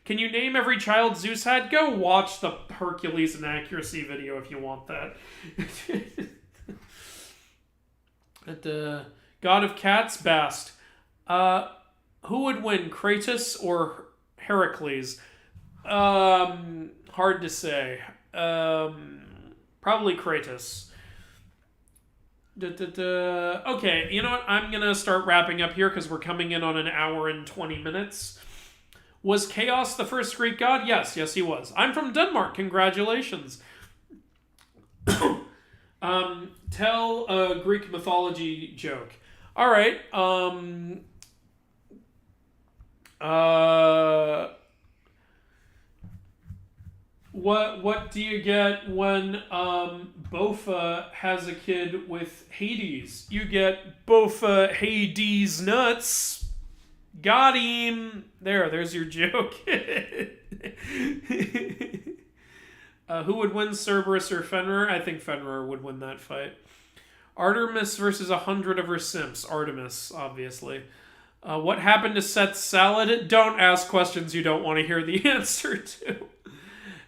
Can you name every child Zeus had? Go watch the Hercules Inaccuracy video if you want that. At the God of Cats, Bast. Who would win, Kratos or Heracles? Hard to say. Probably Kratos. Okay, you know what? I'm going to start wrapping up here because we're coming in on an hour and 20 minutes. Was Chaos the first Greek god? Yes, he was. I'm from Denmark. Congratulations. Tell a Greek mythology joke. All right. What do you get when Bofa has a kid with Hades? You get Bofa Hades nuts. Got him. There's your joke. Who would win, Cerberus or Fenrir? I think Fenrir would win that fight. Artemis versus 100 of her simps. Artemis, obviously. What happened to Seth's salad? Don't ask questions you don't want to hear the answer to.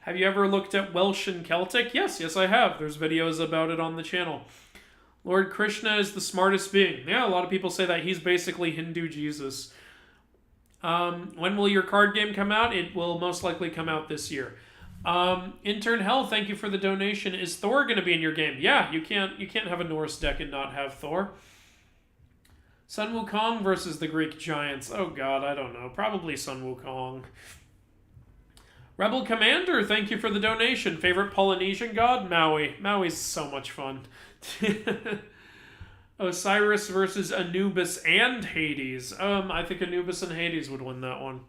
Have you ever looked at Welsh and Celtic? Yes, I have. There's videos about it on the channel. Lord Krishna is the smartest being. Yeah, a lot of people say that he's basically Hindu Jesus. When will your card game come out? It will most likely come out this year. Intern Hell, thank you for the donation. Is Thor going to be in your game? Yeah, you can't have a Norse deck and not have Thor. Sun Wukong versus the Greek giants. Oh god, I don't know. Probably Sun Wukong. Rebel Commander, thank you for the donation. Favorite Polynesian god? Maui. Maui's so much fun. Osiris versus Anubis and Hades. I think Anubis and Hades would win that one.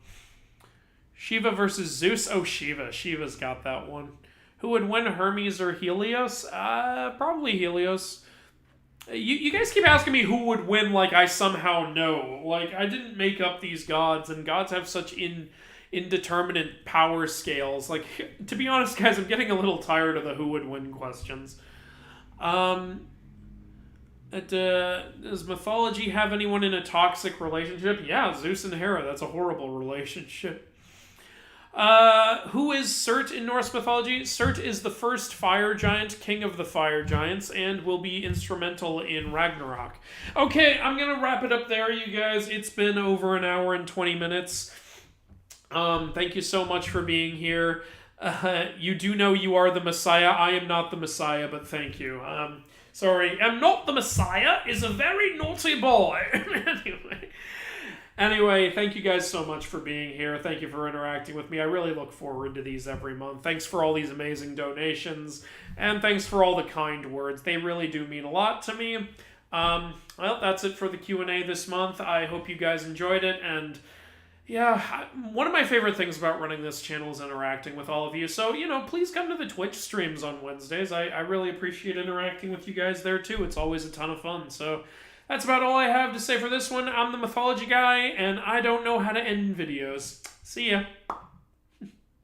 Shiva versus Zeus. Oh, Shiva. Shiva's got that one. Who would win, Hermes or Helios? Probably Helios. You guys keep asking me who would win like I somehow know. Like, I didn't make up these gods, and gods have such indeterminate power scales. Like, to be honest, guys, I'm getting a little tired of the who would win questions. Does mythology have anyone in a toxic relationship? Yeah, Zeus and Hera. That's a horrible relationship. Who is Surt in Norse mythology? Surt is the first fire giant, king of the fire giants, and will be instrumental in Ragnarok. Okay, I'm gonna wrap it up there, you guys. It's been over an hour and 20 minutes. Thank you so much for being here. You do know you are the Messiah. I am not the Messiah, but thank you. Sorry, I'm not the Messiah is a very naughty boy. Anyway, thank you guys so much for being here. Thank you for interacting with me. I really look forward to these every month. Thanks for all these amazing donations, and thanks for all the kind words. They really do mean a lot to me. Well, that's it for the Q&A this month. I hope you guys enjoyed it, and yeah, one of my favorite things about running this channel is interacting with all of you. So, please come to the Twitch streams on Wednesdays. I really appreciate interacting with you guys there, too. It's always a ton of fun. So, that's about all I have to say for this one. I'm the Mythology Guy, and I don't know how to end videos. See ya.